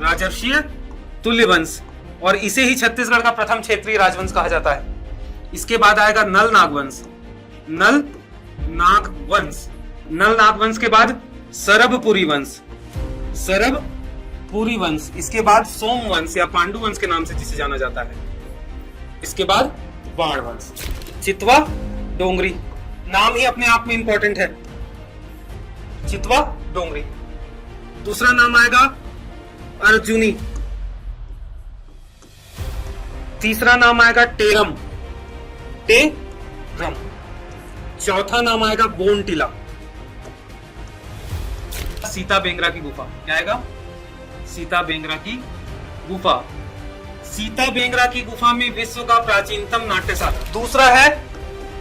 राजर्षीय तुल्य वंश, और इसे ही छत्तीसगढ़ का प्रथम क्षेत्रीय राजवंश कहा जाता है। इसके बाद आएगा नल नाग वंश, नल नाग वंश। नल नाग वंश के बाद सरबपुरी वंश, सरबपुरी वंश। इसके बाद सोम वंश या पांडु वंश के नाम से जिसे जाना जाता है। इसके बाद वाण वंश। चितवा डोंगरी, नाम ही अपने आप में इंपॉर्टेंट है, चितवा डोंगरी। दूसरा नाम आएगा अर्जुनी। तीसरा नाम आएगा टेरम, टेरम। चौथा नाम आएगा बोनटिला। सीता बेंगरा की गुफा, क्या आएगा? सीता बेंगरा की गुफा। सीता बेंगरा की गुफा में विश्व का प्राचीनतम नाट्यशाला। दूसरा है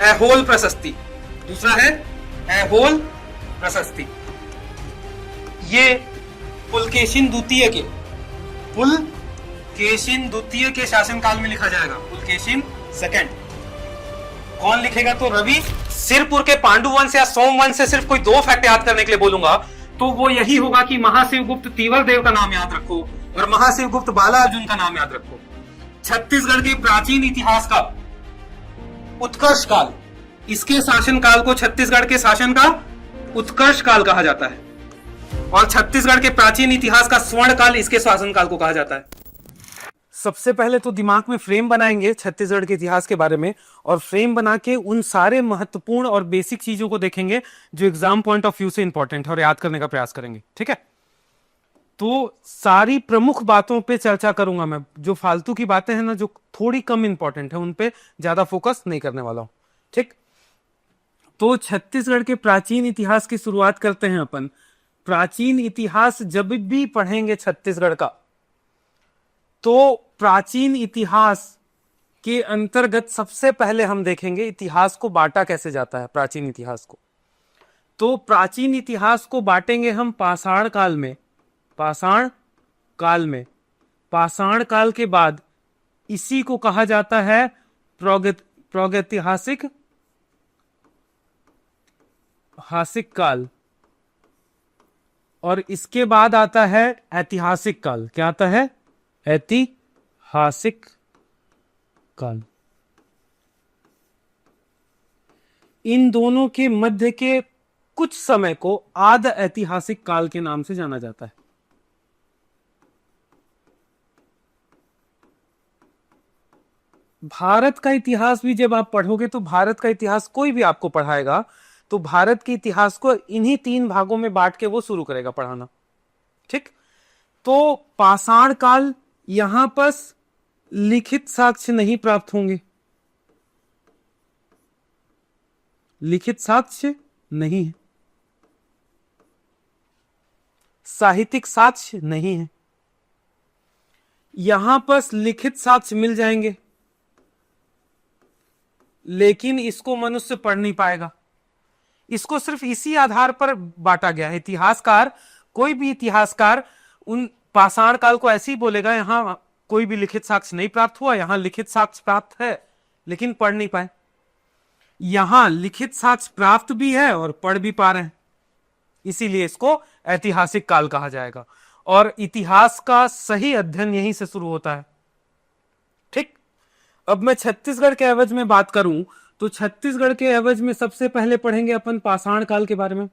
ऐहोल प्रशस्ति, दूसरा है ऐहोल प्रशस्ति। ये पुलकेशिन द्वितीय के, पुलकेशिन द्वितीय के शासनकाल में लिखा जाएगा, पुलकेशिन सेकंड। कौन लिखेगा? तो रवि। सिरपुर के पांडु वंश या सोम वंश से सिर्फ कोई 2 फैक्ट याद करने के लिए बोलूंगा तो वो यही होगा कि महाशिवगुप्त तीवर देव का नाम याद रखो और महाशिवगुप्त बाला अर्जुन का नाम याद रखो। छत्तीसगढ़ के प्राचीन इतिहास का उत्कर्ष काल, इसके शासन काल को छत्तीसगढ़ के शासन का उत्कर्ष काल कहा जाता है, और छत्तीसगढ़ के प्राचीन इतिहास का स्वर्ण काल इसके शासन काल को कहा जाता है। सबसे पहले तो दिमाग में फ्रेम बनाएंगे छत्तीसगढ़ के इतिहास के बारे में, और फ्रेम बना के उन सारे महत्वपूर्ण और बेसिक चीजों को देखेंगे जो एग्जाम पॉइंट ऑफ व्यू से इंपॉर्टेंट है, और याद करने का प्रयास करेंगे। ठीक है, तो सारी प्रमुख बातों पे चर्चा करूंगा मैं। जो फालतू की बातें हैं ना, जो थोड़ी कम इंपॉर्टेंट है, उन पे ज्यादा फोकस नहीं करने वाला हूं। ठीक, तो छत्तीसगढ़ के प्राचीन इतिहास की शुरुआत करते हैं अपन। प्राचीन इतिहास जब भी पढ़ेंगे छत्तीसगढ़ का, तो प्राचीन इतिहास के अंतर्गत सबसे पहले हम देखेंगे इतिहास को बांटा कैसे जाता है। प्राचीन इतिहास को, तो प्राचीन इतिहास को बांटेंगे हम पाषाण काल में, पाषाण काल में। पाषाण काल के बाद इसी को कहा जाता है प्रागैतिहासिक हासिक काल, और इसके बाद आता है ऐतिहासिक काल। क्या आता है? ऐतिहासिक काल। इन दोनों के मध्य के कुछ समय को आद ऐतिहासिक काल के नाम से जाना जाता है। भारत का इतिहास भी जब आप पढ़ोगे, तो भारत का इतिहास कोई भी आपको पढ़ाएगा तो भारत के इतिहास को इन्हीं 3 भागों में बांट के वो शुरू करेगा पढ़ाना। ठीक, तो पाषाण काल, यहां पर लिखित साक्ष्य नहीं प्राप्त होंगे, लिखित साक्ष्य नहीं है, साहित्यिक साक्ष्य नहीं है। यहां पर लिखित साक्ष्य मिल जाएंगे, लेकिन इसको मनुष्य पढ़ नहीं पाएगा। इसको सिर्फ इसी आधार पर बांटा गया है। इतिहासकार, कोई भी इतिहासकार उन पाषाण काल को ऐसे ही बोलेगा, यहां कोई भी लिखित साक्ष्य नहीं प्राप्त हुआ, यहां लिखित साक्ष्य प्राप्त है लेकिन पढ़ नहीं पाए। यहां लिखित साक्ष्य प्राप्त भी है और पढ़ भी पा रहे हैं, इसीलिए इसको ऐतिहासिक काल कहा जाएगा। और इतिहास का सही अध्ययन यहीं से शुरू होता है। ठीक, अब मैं छत्तीसगढ़ के एवज में बात करूं तो छत्तीसगढ़ के एवज में सबसे पहले पढ़ेंगे अपन पाषाण काल के बारे में।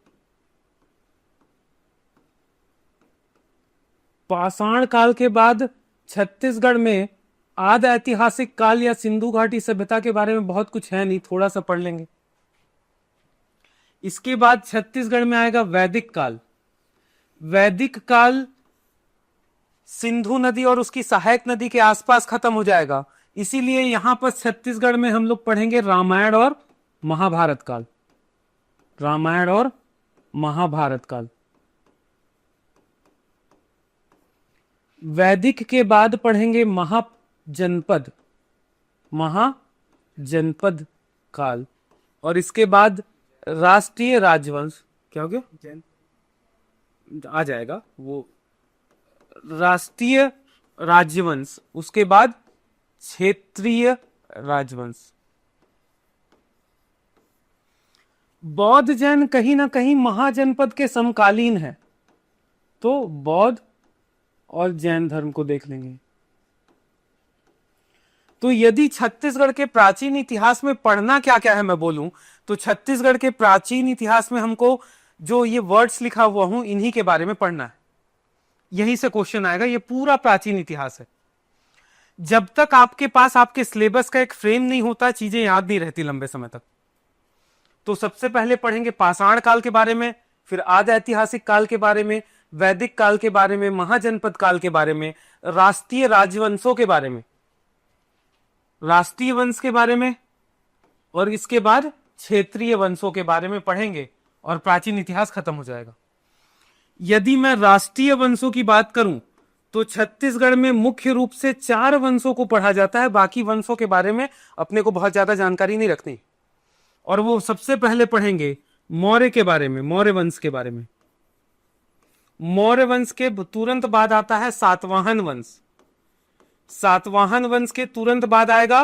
पाषाण काल के बाद छत्तीसगढ़ में आद ऐतिहासिक काल या सिंधु घाटी सभ्यता के बारे में बहुत कुछ है नहीं, थोड़ा सा पढ़ लेंगे। इसके बाद छत्तीसगढ़ में आएगा वैदिक काल। वैदिक काल सिंधु नदी और उसकी सहायक नदी के आसपास खत्म हो जाएगा, इसीलिए यहां पर छत्तीसगढ़ में हम लोग पढ़ेंगे रामायण और महाभारत काल। रामायण और महाभारत काल। वैदिक के बाद पढ़ेंगे महाजनपद, महाजनपद काल, और इसके बाद राष्ट्रीय राजवंश। क्या हो गया? आ जाएगा वो, राष्ट्रीय राजवंश। उसके बाद क्षेत्रीय राजवंश। बौद्ध जैन कहीं ना कहीं महाजनपद के समकालीन है, तो बौद्ध और जैन धर्म को देख लेंगे। तो यदि छत्तीसगढ़ के प्राचीन इतिहास में पढ़ना क्या क्या है मैं बोलूं, तो छत्तीसगढ़ के प्राचीन इतिहास में हमको जो ये वर्ड्स लिखा हुआ हूं इन्हीं के बारे में पढ़ना है। यहीं से क्वेश्चन आएगा, ये पूरा प्राचीन इतिहास है। जब तक आपके पास आपके सिलेबस का एक फ्रेम नहीं होता, चीजें याद नहीं रहती लंबे समय तक। तो सबसे पहले पढ़ेंगे पाषाण काल के बारे में, फिर आदि ऐतिहासिक काल के बारे में, वैदिक काल के बारे में, महाजनपद काल के बारे में, राष्ट्रीय राजवंशों के बारे में, राष्ट्रीय वंश के बारे में, और इसके बाद क्षेत्रीय वंशों के बारे में पढ़ेंगे और प्राचीन इतिहास खत्म हो जाएगा। यदि मैं राष्ट्रीय वंशों की बात करूं तो छत्तीसगढ़ में मुख्य रूप से 4 वंशों को पढ़ा जाता है। बाकी वंशों के बारे में अपने को बहुत ज्यादा जानकारी नहीं रखनी। और वो सबसे पहले पढ़ेंगे मौर्य के बारे में, मौर्य वंश के बारे में। मौर्य वंश के तुरंत बाद आता है सातवाहन वंश। सातवाहन वंश के तुरंत बाद आएगा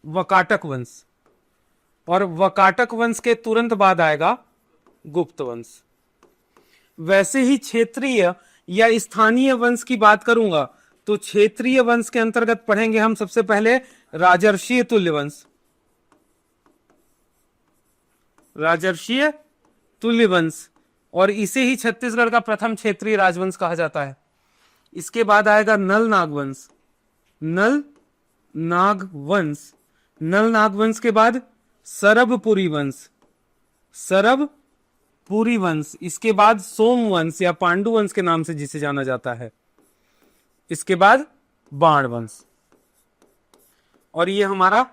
वकाटक वंश, और वकाटक वंश के तुरंत बाद आएगा गुप्त वंश। वैसे ही क्षेत्रीय या स्थानीय वंश की बात करूंगा तो क्षेत्रीय वंश के अंतर्गत पढ़ेंगे हम सबसे पहले राजर्षीय तुल्य वंश। राजर्षीय तुल्य वंश, और इसे ही छत्तीसगढ़ का प्रथम क्षेत्रीय राजवंश कहा जाता है। इसके बाद आएगा नल नाग वंश। नल नाग वंश, नल नाग वंश के बाद सरबपुरी वंश, सरबपुरी वंश। इसके बाद सोम वंश या पांडु वंश के नाम से जिसे जाना जाता है। इसके बाद बाण वंश। और ये हमारा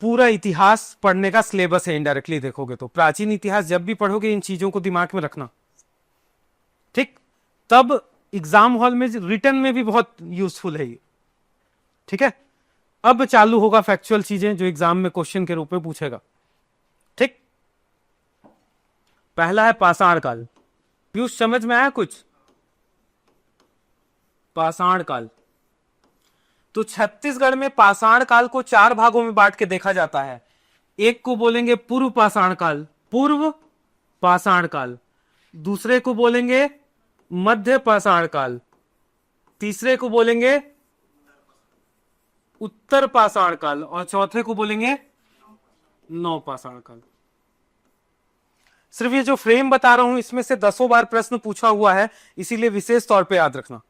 पूरा इतिहास पढ़ने का सिलेबस है। इनडायरेक्टली देखोगे तो प्राचीन इतिहास जब भी पढ़ोगे इन चीजों को दिमाग में रखना, ठीक? तब एग्जाम हॉल में रिटर्न में भी बहुत यूजफुल है ये, ठीक है? अब चालू होगा फैक्चुअल चीजें जो एग्जाम में क्वेश्चन के रूप में पूछेगा, ठीक? पहला है पाषाण काल। पीयूष समझ में आया कुछ? पाषाण काल। तो छत्तीसगढ़ में पाषाण काल को 4 भागों में बांट के देखा जाता है। एक को बोलेंगे पूर्व पाषाण काल, पूर्व पाषाण काल। दूसरे को बोलेंगे मध्य पाषाण काल। तीसरे को बोलेंगे उत्तर पाषाण काल, और चौथे को बोलेंगे नव पाषाण काल। सिर्फ ये जो फ्रेम बता रहा हूं इसमें से 10 बार प्रश्न पूछा हुआ है, इसीलिए विशेष तौर पे याद रखना।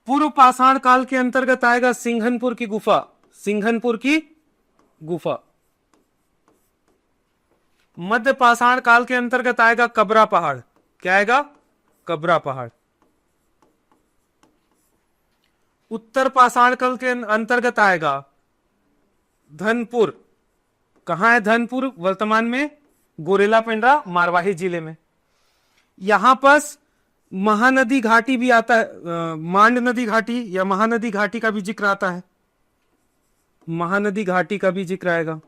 पूर्व पाषाण काल के अंतर्गत आएगा सिंघनपुर की गुफा, सिंघनपुर की गुफा। मध्य पाषाण काल के अंतर्गत आएगा कबरा पहाड़। क्या आएगा? कबरा पहाड़। उत्तर पाषाण काल के अंतर्गत आएगा धनपुर। कहां है धनपुर? वर्तमान में गोरेला पेंड्रा मारवाही जिले में। यहां पास महानदी घाटी भी आता है, मांड नदी घाटी या महानदी घाटी का भी जिक्र आता है। महानदी घाटी का भी जिक्र आएगा।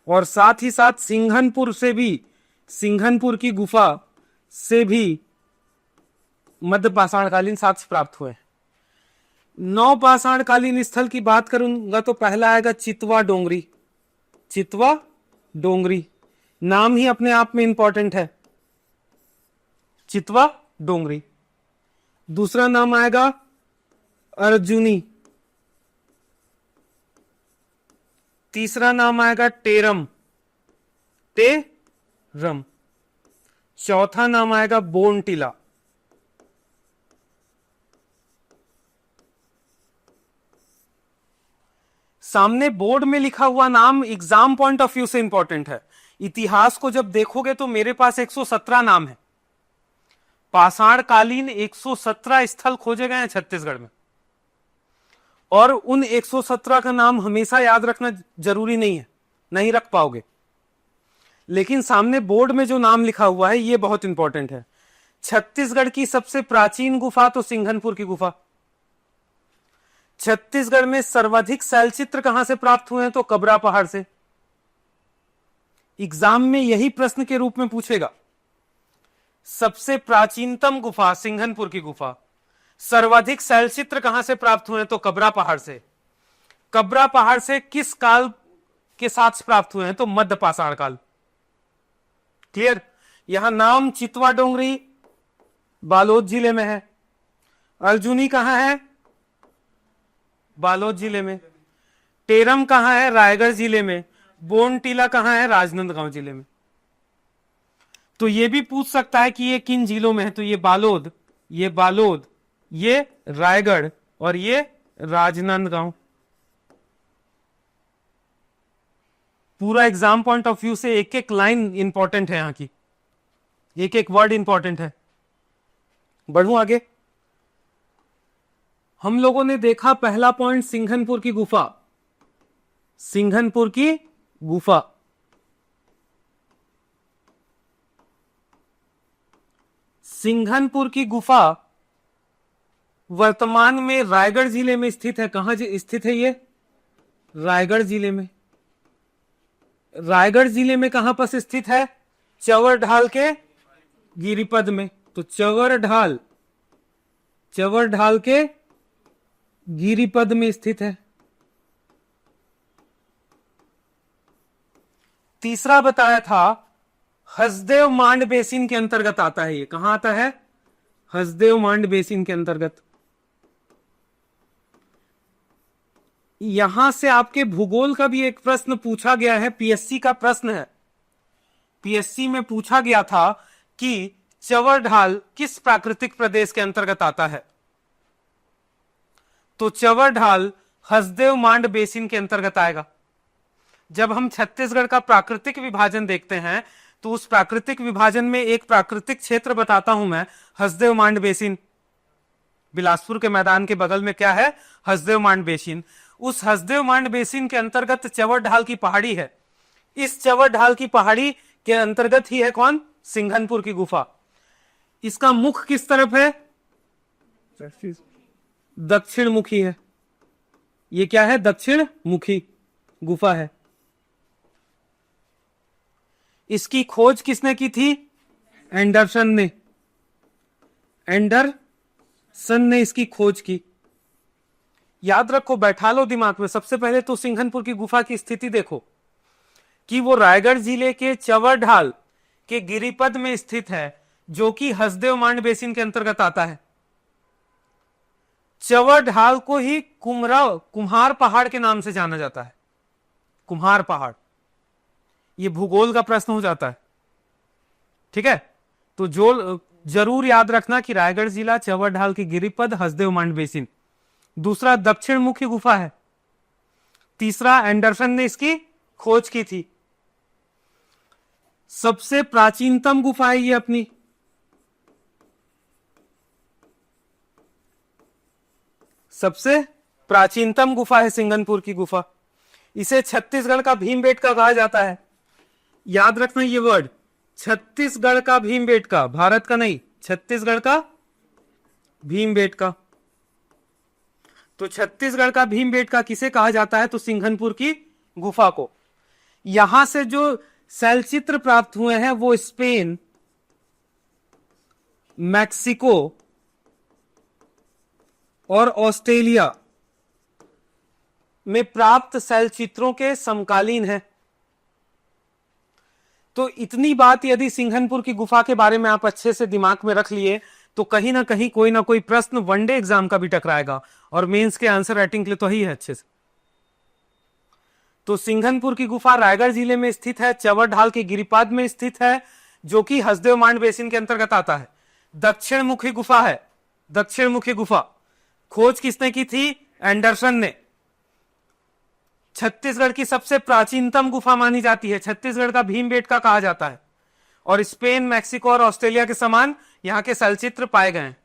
और साथ ही साथ सिंघनपुर से भी, सिंघनपुर की गुफा से भी मध्य पाषाणकालीन साक्ष्य प्राप्त हुए। नव पाषाणकालीन स्थल की बात करूंगा तो पहला आएगा चितवा डोंगरी। चितवा डोंगरी नाम ही अपने आप में इंपॉर्टेंट है, चितवा डोंगरी। दूसरा नाम आएगा अर्जुनी। तीसरा नाम आएगा टेरम, टेरम। चौथा नाम आएगा बोनटीला। सामने बोर्ड में लिखा हुआ नाम एग्जाम पॉइंट ऑफ व्यू से इंपॉर्टेंट है। इतिहास को जब देखोगे तो मेरे पास 117 नाम है। पाषाण कालीन 117 स्थल खोजे गए हैं छत्तीसगढ़ में, और उन 117 का नाम हमेशा याद रखना जरूरी नहीं है, नहीं रख पाओगे। लेकिन सामने बोर्ड में जो नाम लिखा हुआ है ये बहुत इंपॉर्टेंट है। छत्तीसगढ़ की सबसे प्राचीन गुफा तो सिंघनपुर की गुफा। छत्तीसगढ़ में सर्वाधिक शैलचित्र कहां से प्राप्त हुए हैं? तो कबरा पहाड़ से। एग्जाम में यही प्रश्न के रूप में पूछेगा। सबसे प्राचीनतम गुफा सिंघनपुर की गुफा। सर्वाधिक शैलचित्र कहां से प्राप्त हुए हैं? तो कबरा पहाड़ से। कबरा पहाड़ से किस काल के साक्ष्य प्राप्त हुए हैं? तो मध्य पाषाण काल। क्लियर? यहां नाम चितवा डोंगरी बालोद जिले में है। अर्जुनी कहां है? बालोद जिले में। टेरम कहां है? रायगढ़ जिले में। बोनटीला कहां है? राजनांदगांव जिले में। तो ये भी पूछ सकता है कि ये किन जिलों में है, तो ये बालोद, ये रायगढ़ और ये राजनांदगांव। पूरा एग्जाम पॉइंट ऑफ व्यू से एक एक लाइन इंपॉर्टेंट है, यहां की एक एक वर्ड इंपॉर्टेंट है। बढ़ूं आगे। हम लोगों ने देखा पहला पॉइंट सिंघनपुर की गुफा। सिंघनपुर की गुफा, सिंघनपुर की गुफा वर्तमान में रायगढ़ जिले में स्थित है। कहां स्थित है ये? रायगढ़ जिले में। रायगढ़ जिले में कहां पर स्थित है? चवर ढाल के गिरिपद में। तो चवर ढाल के गिरिपद में स्थित है। तीसरा बताया था हसदेव मांड बेसिन के अंतर्गत आता है। ये कहां आता है? हसदेव मांड बेसिन के अंतर्गत। यहां से आपके भूगोल का भी एक प्रश्न पूछा गया है, पीएससी का प्रश्न है। पीएससी में पूछा गया था कि चवर ढाल किस प्राकृतिक प्रदेश के अंतर्गत आता है? तो चवर ढाल हसदेव मांड बेसिन के अंतर्गत आएगा। जब हम छत्तीसगढ़ का प्राकृतिक विभाजन देखते हैं तो उस प्राकृतिक विभाजन में एक प्राकृतिक क्षेत्र बताता हूं मैं, हसदेव मांड बेसिन। बिलासपुर के मैदान के बगल में क्या है? हसदेव मांड बेसिन। उस हसदेव मांड बेसिन के अंतर्गत चवर ढाल की पहाड़ी है। इस चवर ढाल की पहाड़ी के अंतर्गत ही है कौन? सिंघनपुर की गुफा। इसका मुख किस तरफ है? दक्षिण मुखी है। ये क्या है? दक्षिण मुखी गुफा है। इसकी खोज किसने की थी? एंडरसन ने। एंडरसन ने इसकी खोज की। याद रखो, बैठा लो दिमाग में। सबसे पहले तो सिंघनपुर की गुफा की स्थिति देखो कि वो रायगढ़ जिले के चवर ढाल के गिरिपद में स्थित है, जो कि हसदेव मांड बेसिन के अंतर्गत आता है। चवर ढाल को ही कुम्हार पहाड़ के नाम से जाना जाता है। कुम्हार पहाड़, ये भूगोल का प्रश्न हो जाता है। ठीक है, तो जो जरूर याद रखना कि रायगढ़ जिला, चवर ढाल के गिरिपद, हसदेव मांड बेसिन। दूसरा दक्षिण मुखी गुफा है। तीसरा एंडरसन ने इसकी खोज की थी। सबसे प्राचीनतम गुफा है ये अपनी। सबसे प्राचीनतम गुफा है सिंघनपुर की गुफा। इसे छत्तीसगढ़ का भीमबेटका कहा जाता है। याद रखना ये वर्ड, छत्तीसगढ़ का भीमबेटका, भारत का नहीं, छत्तीसगढ़ का भीमबेटका। तो छत्तीसगढ़ का भीमबेटका किसे कहा जाता है? तो सिंघनपुर की गुफा को। यहां से जो शैलचित्र प्राप्त हुए हैं वो स्पेन, मैक्सिको और ऑस्ट्रेलिया में प्राप्त शैलचित्रों के समकालीन है। तो इतनी बात यदि सिंघनपुर की गुफा के बारे में आप अच्छे से दिमाग में रख लिए तो कहीं ना कहीं कोई ना कोई प्रश्न वनडे एग्जाम का भी टकराएगा, और मेंस के आंसर राइटिंग के लिए तो ही है अच्छे से। तो सिंघनपुर की गुफा रायगढ़ जिले में स्थित है, चवर ढाल के गिरिपाद में स्थित है, जो कि हसदेव मांड बेसिन के अंतर्गत आता है। दक्षिण मुखी गुफा है। दक्षिण मुखी गुफा खोज किसने की थी? एंडरसन ने। छत्तीसगढ़ की सबसे प्राचीनतम गुफा मानी जाती है। छत्तीसगढ़ का भीमबेटका कहा जाता है, और स्पेन, मैक्सिको और ऑस्ट्रेलिया के समान यहां के शैलचित्र पाए गए हैं।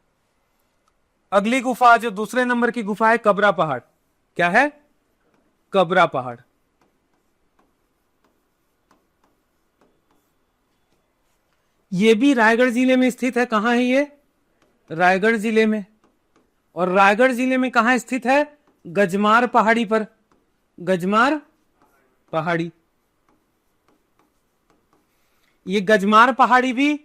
अगली गुफा जो दूसरे नंबर की गुफा है, कबरा पहाड़। क्या है? कबरा पहाड़। यह भी रायगढ़ जिले में स्थित है। कहां है ये? रायगढ़ जिले में। और रायगढ़ जिले में कहां स्थित है? गजमार पहाड़ी पर। गजमार पहाड़ी। ये गजमार पहाड़ी भी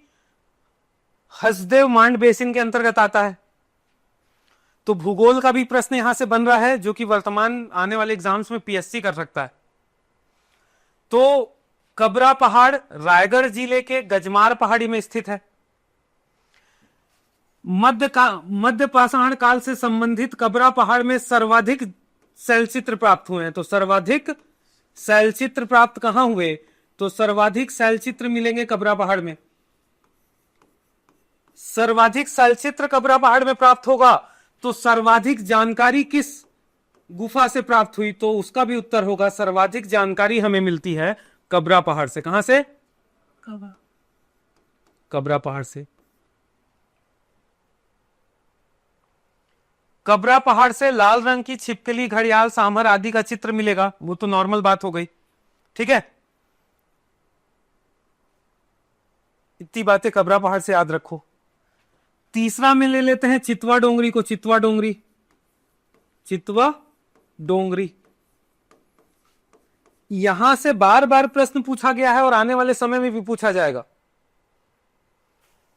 हसदेव मांड बेसिन के अंतर्गत आता है। तो भूगोल का भी प्रश्न यहां से बन रहा है, जो कि वर्तमान आने वाले एग्जाम्स में पीएससी कर सकता है। तो कबरा पहाड़ रायगढ़ जिले के गजमार पहाड़ी में स्थित है। मध्य पाषाण काल से संबंधित कबरा पहाड़ में सर्वाधिक शैलचित्र प्राप्त हुए हैं। तो सर्वाधिक शैलचित्र प्राप्त कहां हुए? तो सर्वाधिक शैलचित्र मिलेंगे कबरा पहाड़ में। सर्वाधिक शैलचित्र कबरा पहाड़ में प्राप्त होगा तो सर्वाधिक जानकारी किस गुफा से प्राप्त हुई? तो उसका भी उत्तर होगा सर्वाधिक जानकारी हमें मिलती है कबरा पहाड़ से। कहां से? कबरा पहाड़ से। कबरा पहाड़ से लाल रंग की छिपकली, घड़ियाल, सांभर आदि का चित्र मिलेगा। वो तो नॉर्मल बात हो गई, ठीक है। इतनी बातें कबरा पहाड़ से याद रखो। तीसरा में ले लेते हैं चितवा डोंगरी को। चितवा डोंगरी, चितवा डोंगरी, यहां से बार बार प्रश्न पूछा गया है और आने वाले समय में भी पूछा जाएगा।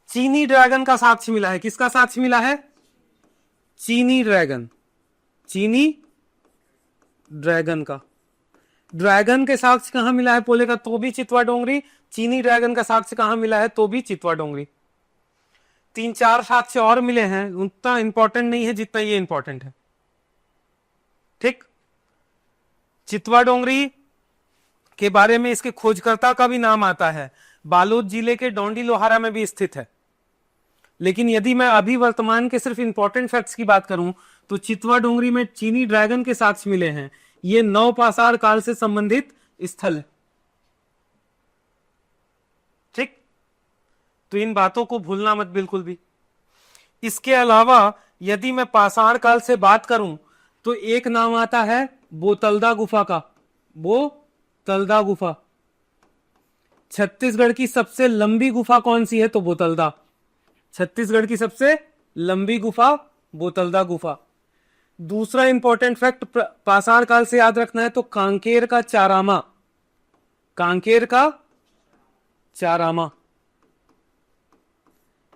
चीनी ड्रैगन का साक्ष्य मिला है। किसका साक्ष्य मिला है? चीनी ड्रैगन, चीनी ड्रैगन का। ड्रैगन के साक्ष्य कहां मिला है बोलेगा तो भी चितवा डोंगरी। चीनी ड्रैगन का साक्ष्य कहां मिला है? तो भी चितवा डोंगरी। 3-4 साक्ष्य और मिले हैं, उतना इंपॉर्टेंट नहीं है जितना ये इंपॉर्टेंट है, ठीक। चितवा डोंगरी के बारे में इसके खोजकर्ता का भी नाम आता है। बालोद जिले के डोंडी लोहारा में भी स्थित है। लेकिन यदि मैं अभी वर्तमान के सिर्फ इंपॉर्टेंट फैक्ट्स की बात करूं तो चितवा डोंगरी में चीनी ड्रैगन के साक्ष्य मिले हैं। यह नवपाषाण काल से संबंधित स्थल है, ठीक। तो इन बातों को भूलना मत बिल्कुल भी। इसके अलावा यदि मैं पाषाण काल से बात करूं तो एक नाम आता है बोतलदा गुफा का। बोतलदा गुफा। छत्तीसगढ़ की सबसे लंबी गुफा कौन सी है? तो बोतलदा। छत्तीसगढ़ की सबसे लंबी गुफा बोतलदा गुफा। दूसरा इंपॉर्टेंट फैक्ट पाषाण काल से याद रखना है तो कांकेर का चारामा। कांकेर का चारामा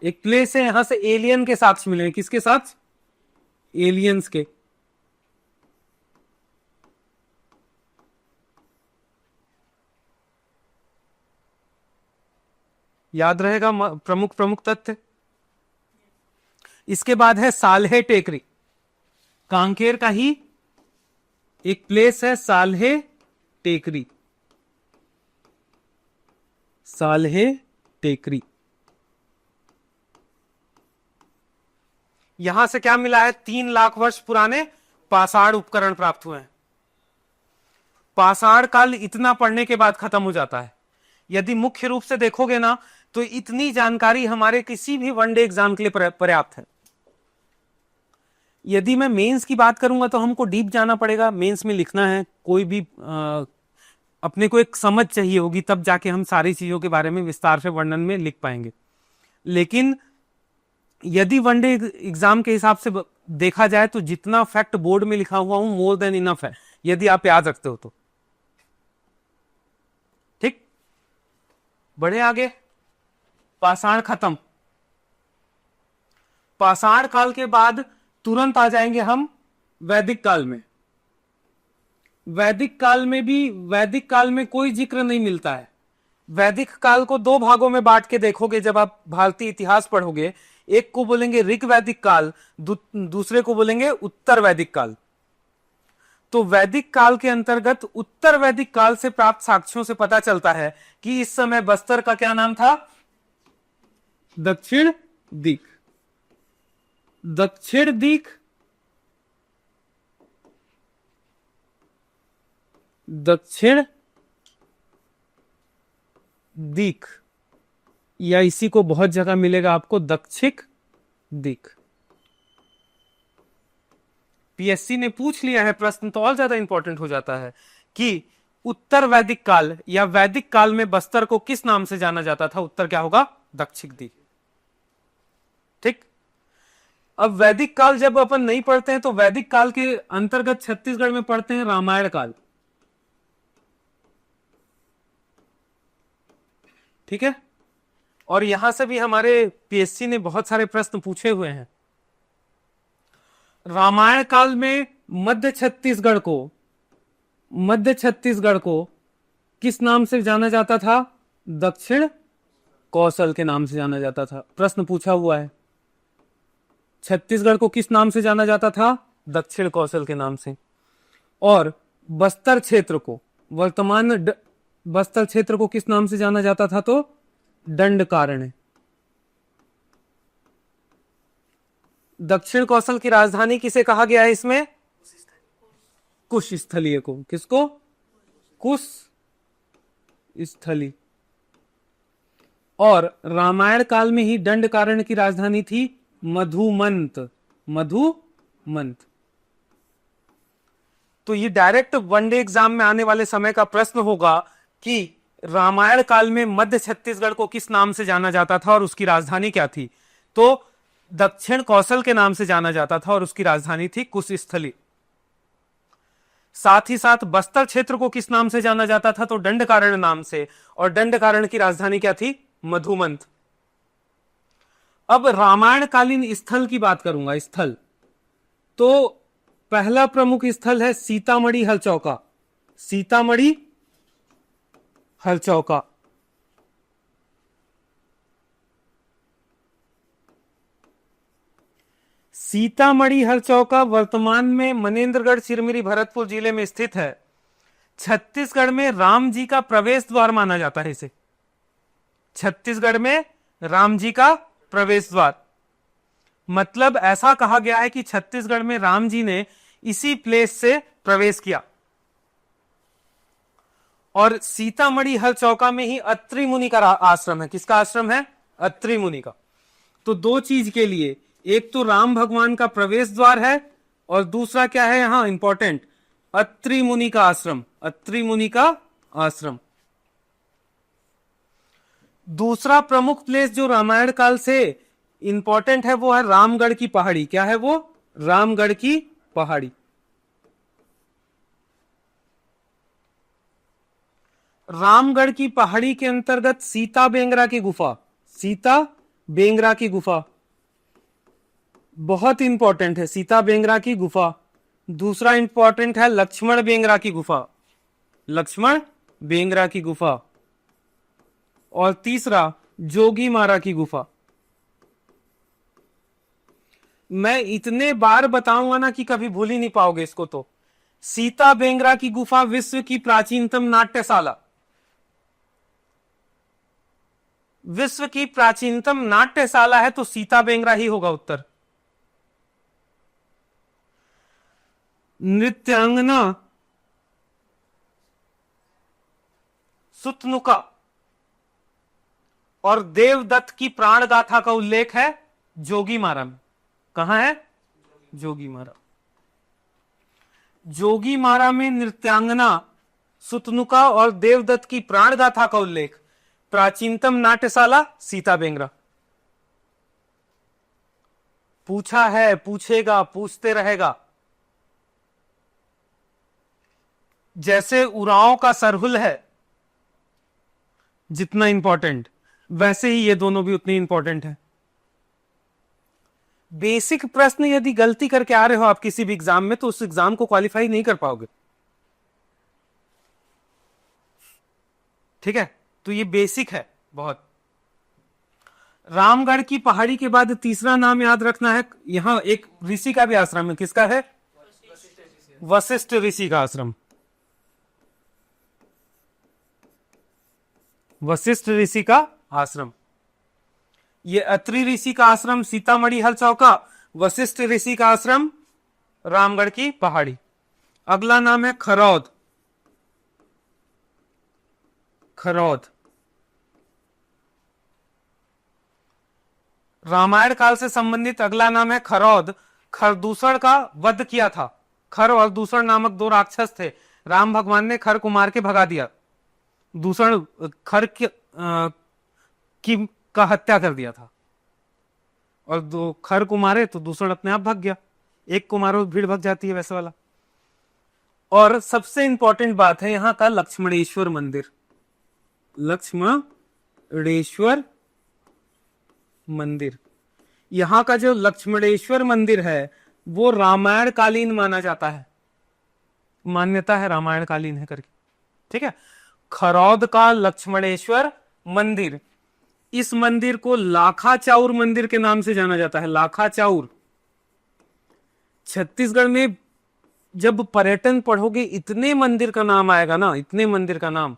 एक प्लेस है, यहां से एलियन के साक्ष्य मिले। किसके साक्ष्य? एलियंस के। याद रहेगा प्रमुख प्रमुख तथ्य। इसके बाद है साल्हे टेकरी। कांकेर का ही एक प्लेस है साल्हे टेकरी। साल्हे टेकरी, यहां से क्या मिला है? 3 लाख वर्ष पुराने पाषाण उपकरण प्राप्त हुए हैं। पाषाण काल इतना पढ़ने के बाद खत्म हो जाता है। यदि मुख्य रूप से देखोगे ना तो इतनी जानकारी हमारे किसी भी वनडे एग्जाम के लिए पर्याप्त है। यदि मैं मेंस की बात करूंगा तो हमको डीप जाना पड़ेगा। मेंस में लिखना है, कोई भी अपने को एक समझ चाहिए होगी, तब जाके हम सारी चीजों के बारे में विस्तार से वर्णन में लिख पाएंगे। लेकिन यदि वनडे एग्जाम के हिसाब से देखा जाए तो जितना फैक्ट बोर्ड में लिखा हुआ हूं मोर देन इनफ है, यदि आप याद रखते हो तो, ठीक। बढ़े आगे। पाषाण खत्म। पाषाण काल के बाद तुरंत आ जाएंगे हम वैदिक काल में। वैदिक काल में कोई जिक्र नहीं मिलता है। वैदिक काल को 2 भागों में बांट के देखोगे जब आप भारतीय इतिहास पढ़ोगे। एक को बोलेंगे ऋग वैदिक काल, दूसरे को बोलेंगे उत्तर वैदिक काल। तो वैदिक काल के अंतर्गत उत्तर वैदिक काल से प्राप्त साक्ष्यों से पता चलता है कि इस समय बस्तर का क्या नाम था? दक्षिण दिक। दक्षिण दिक, दक्षिण दिक, या इसी को बहुत जगह मिलेगा आपको दक्षिण दिक। पीएससी ने पूछ लिया है प्रश्न तो और ज्यादा इंपॉर्टेंट हो जाता है कि उत्तर वैदिक काल या वैदिक काल में बस्तर को किस नाम से जाना जाता था? उत्तर क्या होगा? दक्षिण दिक, ठीक। अब वैदिक काल जब अपन नहीं पढ़ते हैं तो वैदिक काल के अंतर्गत छत्तीसगढ़ में पढ़ते हैं रामायण काल, ठीक है। और यहां से भी हमारे पीएससी ने बहुत सारे प्रश्न पूछे हुए हैं। रामायण काल में मध्य छत्तीसगढ़ को किस नाम से जाना जाता था? दक्षिण कौशल के नाम से जाना जाता था। प्रश्न पूछा हुआ है, छत्तीसगढ़ को किस नाम से जाना जाता था? दक्षिण कौशल के नाम से। और बस्तर क्षेत्र को, बस्तर क्षेत्र को किस नाम से जाना जाता था? तो दंडकारण्य। दक्षिण कौशल की राजधानी किसे कहा गया है इसमें? कुश स्थलीय को। किसको? कुश स्थली। और रामायण काल में ही दंडकारण्य की राजधानी थी मधुमंत। मधुमंत। तो ये डायरेक्ट वनडे एग्जाम में आने वाले समय का प्रश्न होगा कि रामायण काल में मध्य छत्तीसगढ़ को किस नाम से जाना जाता था और उसकी राजधानी क्या थी? तो दक्षिण कौशल के नाम से जाना जाता था और उसकी राजधानी थी कुशस्थली। साथ ही साथ बस्तर क्षेत्र को किस नाम से जाना जाता था? तो दंडकारण्य नाम से, और दंडकारण्य की राजधानी क्या थी? मधुमंत। अब रामायणकालीन स्थल की बात करूंगा। स्थल तो पहला प्रमुख स्थल है सीतामढ़ी हलचौका। सीतामढ़ी हलचौका। सीतामढ़ी हलचौका वर्तमान में मनेन्द्रगढ़, सिरमिरी, भरतपुर जिले में स्थित है। छत्तीसगढ़ में राम जी का प्रवेश द्वार माना जाता है इसे। छत्तीसगढ़ में राम जी का प्रवेश द्वार, मतलब ऐसा कहा गया है कि छत्तीसगढ़ में राम जी ने इसी प्लेस से प्रवेश किया। और सीतामढ़ी हलचौका में ही अत्रि मुनि का आश्रम है। किसका आश्रम है? अत्रि मुनि का। तो दो चीज के लिए, एक तो राम भगवान का प्रवेश द्वार है और दूसरा क्या है यहां इंपॉर्टेंट? अत्रि मुनि का आश्रम। अत्रि मुनि का आश्रम। दूसरा प्रमुख प्लेस जो रामायण काल से इंपॉर्टेंट है वो है रामगढ़ की पहाड़ी। क्या है वो? रामगढ़ की पहाड़ी। रामगढ़ की पहाड़ी के अंतर्गत सीता बेंगरा की गुफा। सीता बेंगरा की गुफा बहुत इंपॉर्टेंट है। सीता बेंगरा की गुफा। दूसरा इंपॉर्टेंट है लक्ष्मण बेंगरा की गुफा। लक्ष्मण बेंगरा की गुफा। और तीसरा जोगी मारा की गुफा। मैं इतने बार बताऊंगा ना कि कभी भूल ही नहीं पाओगे इसको। तो सीता बेंगरा की गुफा विश्व की प्राचीनतम नाट्यशाला। विश्व की प्राचीनतम नाट्यशाला है तो सीता बेंगरा ही होगा उत्तर। नृत्यांगना सुतनुका और देवदत्त की प्राण गाथा का उल्लेख है जोगी मारा में। कहां है? जोगी मारा। जोगी मारा में नृत्यांगना सुतनुका और देवदत्त की प्राण गाथा का उल्लेख। प्राचीनतम नाट्यशाला सीता बेंगरा। पूछा है, पूछेगा, पूछते रहेगा। जैसे उरांव का सरहुल है जितना इंपॉर्टेंट, वैसे ही ये दोनों भी उतने इंपॉर्टेंट है। बेसिक प्रश्न यदि गलती करके आ रहे हो आप किसी भी एग्जाम में तो उस एग्जाम को क्वालिफाई नहीं कर पाओगे। ठीक है, तो ये बेसिक है बहुत। रामगढ़ की पहाड़ी के बाद तीसरा नाम याद रखना है। यहां एक ऋषि का भी आश्रम है। किसका है? वशिष्ठ ऋषि का आश्रम। वशिष्ठ ऋषि का आश्रम। ये अत्रि ऋषि का आश्रम सीतामढ़ी हलचौका, वशिष्ठ ऋषि का आश्रम रामगढ़ की पहाड़ी। अगला नाम है खरौद। खरौद रामायण काल से संबंधित अगला नाम है खरौद। खरदूषण का वध किया था। खर और दूषण नामक दो राक्षस थे। राम भगवान ने खर को मार के भगा दिया। दूषण खर की का हत्या कर दिया था और दो खर को मारे तो दूषण अपने आप भाग गया। एक को मारो भीड़ भाग जाती है, वैसे वाला। और सबसे इंपॉर्टेंट बात है यहां का लक्ष्मणेश्वर मंदिर। लक्ष्मणेश्वर मंदिर। यहां का जो लक्ष्मणेश्वर मंदिर है वो रामायण कालीन माना जाता है। मान्यता है रामायण कालीन है करके। ठीक है। खरौद का लक्ष्मणेश्वर मंदिर। इस मंदिर को लाखा चाउर मंदिर के नाम से जाना जाता है। लाखा चाउर। छत्तीसगढ़ में जब पर्यटन पढ़ोगे इतने मंदिर का नाम आएगा ना, इतने मंदिर का नाम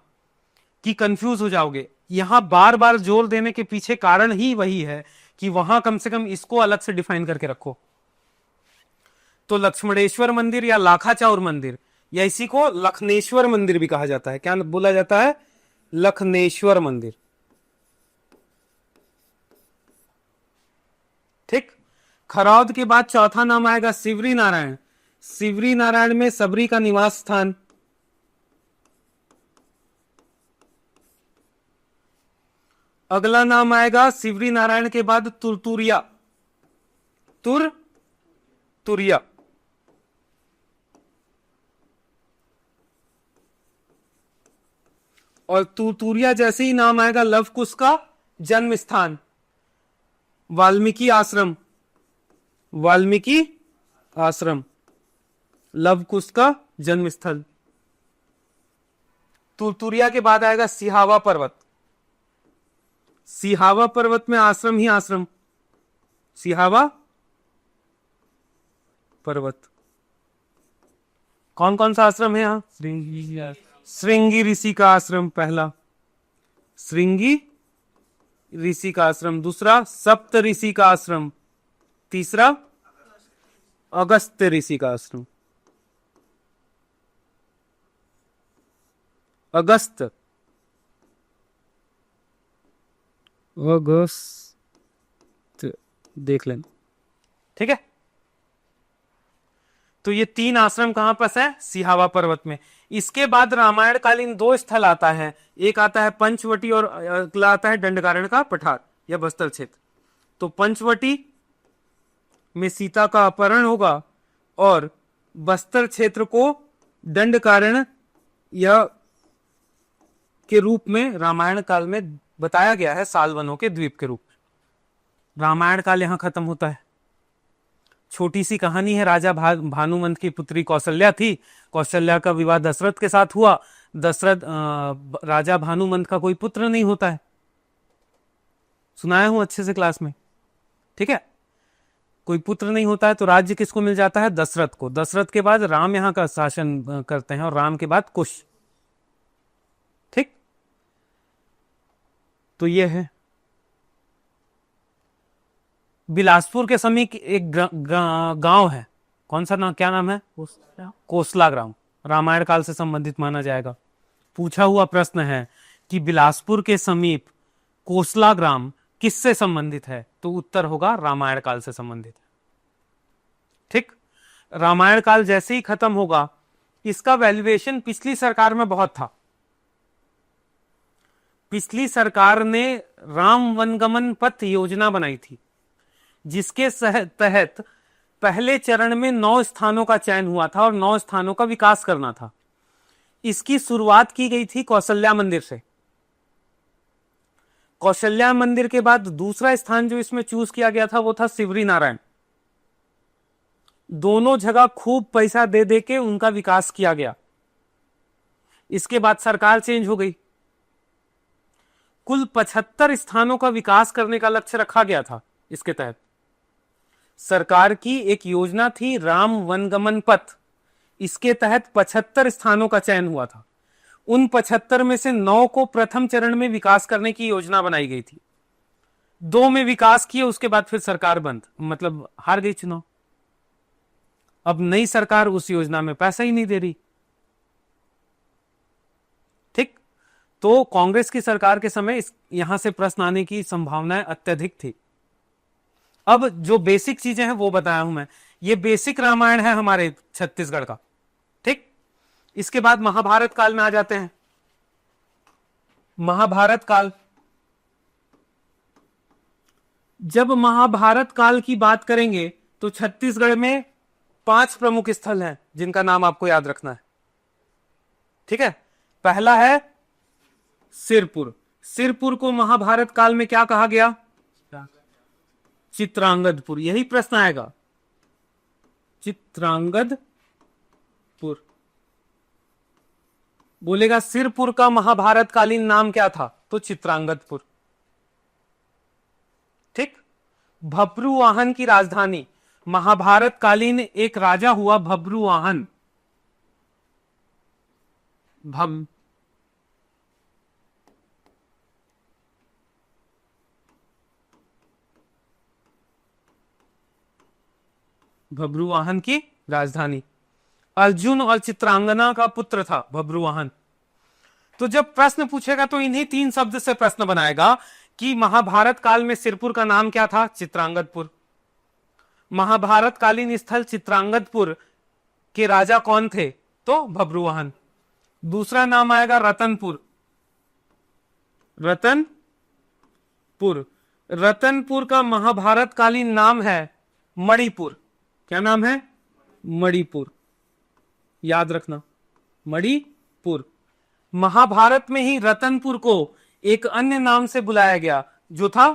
कि कंफ्यूज हो जाओगे। यहां बार बार जोर देने के पीछे कारण ही वही है कि वहां कम से कम इसको अलग से डिफाइन करके रखो। तो लक्ष्मणेश्वर मंदिर या लाखा चाउर मंदिर, या इसी को लखनेश्वर मंदिर भी कहा जाता है। क्या बोला जाता है? लखनेश्वर मंदिर। ठीक। खरौद के बाद चौथा नाम आएगा सिवरी नारायण। सिवरी नारायण में सबरी का निवास स्थान। अगला नाम आएगा सिवरी नारायण के बाद तुरतुरिया। तुरिया। और तुरतुरिया जैसे ही नाम आएगा लव कुश का जन्म स्थान वाल्मीकि आश्रम। वाल्मीकि आश्रम लव कुश का जन्म स्थल। तुरतुरिया के बाद आएगा सिहावा पर्वत। सिहावा पर्वत में आश्रम ही आश्रम। सिहावा पर्वत। कौन कौन सा आश्रम है यहां? श्रृंगी ऋषि का आश्रम पहला। श्रृंगी ऋषि का आश्रम। दूसरा सप्त ऋषि का आश्रम। तीसरा अगस्त्य ऋषि का आश्रम। अगस्त देख लेना। ठीक है। तो ये तीन आश्रम कहां पर है? सिहावा पर्वत में। इसके बाद रामायण कालीन दो स्थल आता है। एक आता है पंचवटी और अगला आता है दंडकारण्य का पठार या बस्तर क्षेत्र। तो पंचवटी में सीता का अपहरण होगा और बस्तर क्षेत्र को दंडकारण्य या के रूप में रामायण काल में बताया गया है, सालवनों के द्वीप के रूप में। रामायण काल यहां खत्म होता है। छोटी सी कहानी है। राजा भानुमंत की पुत्री कौशल्या थी। कौशल्या का विवाह दशरथ के साथ हुआ। राजा भानुमंत का कोई पुत्र नहीं होता है। सुनाया हूं अच्छे से क्लास में। ठीक है। कोई पुत्र नहीं होता है तो राज्य किसको मिल जाता है? दशरथ को। दशरथ के बाद राम यहां का शासन करते हैं और राम के बाद कुश। ठीक। तो यह है बिलासपुर के समीप एक गांव है। कौन सा नाम? क्या नाम है? कोसला ग्राम। रामायण काल से संबंधित माना जाएगा। पूछा हुआ प्रश्न है कि बिलासपुर के समीप कोसला ग्राम किससे संबंधित है? तो उत्तर होगा रामायण काल से संबंधित है। ठीक। रामायण काल जैसे ही खत्म होगा, इसका वैल्यूएशन पिछली सरकार में बहुत था। पिछली सरकार ने राम वनगमन पथ योजना बनाई थी, जिसके तहत पहले चरण में 9 स्थानों का चयन हुआ था और 9 स्थानों का विकास करना था। इसकी शुरुआत की गई थी कौशल्या मंदिर से। कौशल्या मंदिर के बाद दूसरा स्थान जो इसमें चूज किया गया था वो था सिवरी नारायण। दोनों जगह खूब पैसा दे दे के उनका विकास किया गया। इसके बाद सरकार चेंज हो गई। कुल 75 स्थानों का विकास करने का लक्ष्य रखा गया था। इसके तहत सरकार की एक योजना थी राम वनगमन पथ। इसके तहत 75 स्थानों का चयन हुआ था। उन 75 में से 9 को प्रथम चरण में विकास करने की योजना बनाई गई थी। 2 में विकास किए, उसके बाद फिर सरकार बंद, मतलब हार गई चुनाव। अब नई सरकार उस योजना में पैसा ही नहीं दे रही। ठीक। तो कांग्रेस की सरकार के समय यहां से प्रश्न आने की संभावनाएं अत्यधिक थी। अब जो बेसिक चीजें हैं वो बताया हूं मैं। ये बेसिक रामायण है हमारे छत्तीसगढ़ का। ठीक। इसके बाद महाभारत काल में आ जाते हैं। महाभारत काल। जब महाभारत काल की बात करेंगे तो छत्तीसगढ़ में 5 प्रमुख स्थल हैं जिनका नाम आपको याद रखना है। ठीक है। पहला है सिरपुर। सिरपुर को महाभारत काल में क्या कहा गया? चित्रांगदपुर। यही प्रश्न आएगा, चित्रांगदपुर। बोलेगा सिरपुर का महाभारत कालीन नाम क्या था, तो चित्रांगदपुर। ठीक। भब्रुवाहन की राजधानी, महाभारत कालीन एक राजा हुआ भब्रुवाहन। भब्रुवाहन की राजधानी। अर्जुन और चित्रांगना का पुत्र था भब्रुवाहन। तो जब प्रश्न पूछेगा तो इन्हीं 3 शब्द से प्रश्न बनाएगा कि महाभारत काल में सिरपुर का नाम क्या था, चित्रांगदपुर। महाभारत कालीन स्थल चित्रांगदपुर के राजा कौन थे, तो भब्रुवाहन। दूसरा नाम आएगा रतनपुर। रतनपुर, रतनपुर का महाभारत कालीन नाम है मणिपुर। क्या नाम है, मणिपुर, याद रखना, मणिपुर। महाभारत में ही रतनपुर को एक अन्य नाम से बुलाया गया जो था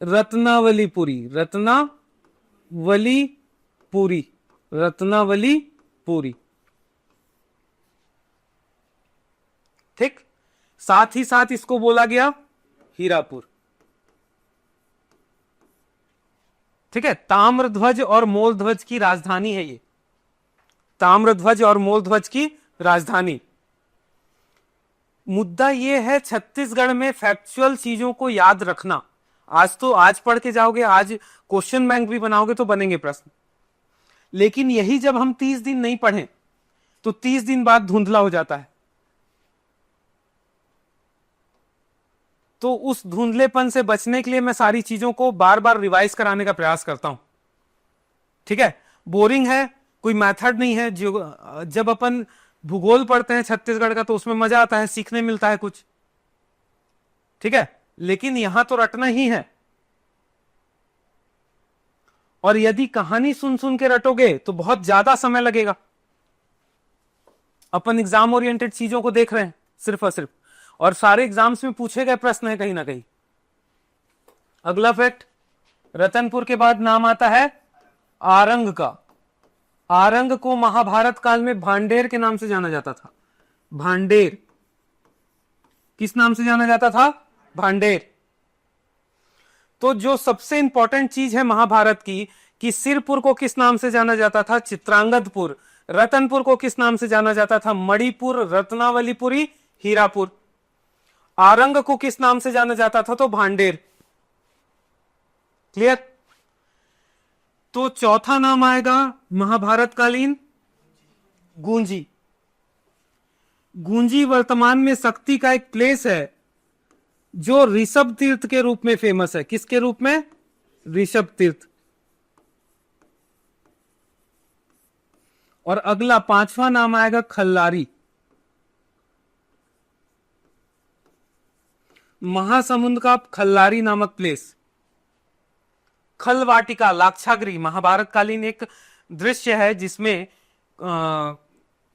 रत्नावलीपुरी। रत्नावलीपुरी, रत्नावलीपुरी। ठीक। साथ ही साथ इसको बोला गया हीरापुर। ठीक है। ताम्रध्वज और मोलध्वज की राजधानी है ये, ताम्रध्वज और मोलध्वज की राजधानी। मुद्दा ये है छत्तीसगढ़ में फैक्चुअल चीजों को याद रखना। आज पढ़ के जाओगे, आज क्वेश्चन बैंक भी बनाओगे तो बनेंगे प्रश्न, लेकिन यही जब हम 30 दिन नहीं पढ़ें तो 30 दिन बाद धुंधला हो जाता है। तो उस धुंधलेपन से बचने के लिए मैं सारी चीजों को बार बार रिवाइज कराने का प्रयास करता हूं। ठीक है। बोरिंग है, कोई मेथड नहीं है। जो जब अपन भूगोल पढ़ते हैं छत्तीसगढ़ का तो उसमें मजा आता है, सीखने मिलता है कुछ। ठीक है। लेकिन यहां तो रटना ही है, और यदि कहानी सुन सुन के रटोगे तो बहुत ज्यादा समय लगेगा। अपन एग्जाम ओरिएंटेड चीजों को देख रहे हैं सिर्फ और सिर्फ, और सारे एग्जाम्स में पूछे गए प्रश्न है कहीं ना कहीं। अगला फैक्ट, रतनपुर के बाद नाम आता है आरंग का। आरंग को महाभारत काल में भांडेर के नाम से जाना जाता था। भांडेर, किस नाम से जाना जाता था, भांडेर। तो जो सबसे इंपॉर्टेंट चीज है महाभारत की, कि सिरपुर को किस नाम से जाना जाता था, चित्रांगदपुर। रतनपुर को किस नाम से जाना जाता था, मणिपुर, रत्नावलीपुरी, हीरापुर। आरंग को किस नाम से जाना जाता था, तो भांडेर। क्लियर। तो चौथा नाम आएगा महाभारत कालीन गूंजी। गूंजी वर्तमान में शक्ति का एक प्लेस है जो ऋषभ तीर्थ के रूप में फेमस है। किसके रूप में, ऋषभ तीर्थ। और अगला 5वां नाम आएगा खल्लारी। महासमुंद का खल्लारी नामक प्लेस। खल वाटिका, लाक्षागृह, महाभारत कालीन एक दृश्य है जिसमें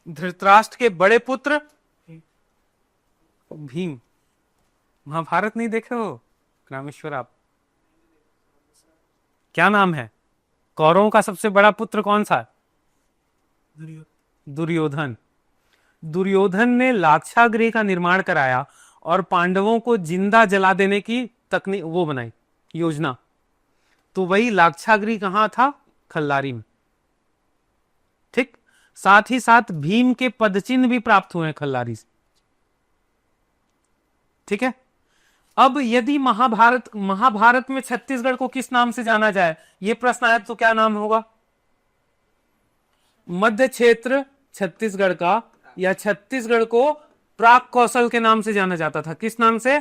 धृतराष्ट्र के बड़े पुत्र भीम, महाभारत नहीं देखे हो रामेश्वर आप, क्या नाम है, कौरवों का सबसे बड़ा पुत्र कौन सा, दुर्योधन। दुर्योधन ने लाक्षागृह का निर्माण कराया और पांडवों को जिंदा जला देने की तकनीक वो बनाई, योजना। तो वही लाक्षागृह कहां था, खल्लारी में। ठीक। साथ ही साथ भीम के पदचिन्ह भी प्राप्त हुए हैं खल्लारी से। ठीक है। अब यदि महाभारत में छत्तीसगढ़ को किस नाम से जाना जाए, यह प्रश्न आया तो क्या नाम होगा, मध्य क्षेत्र छत्तीसगढ़ का, या छत्तीसगढ़ को प्राक कौशल के नाम से जाना जाता था। किस नाम से,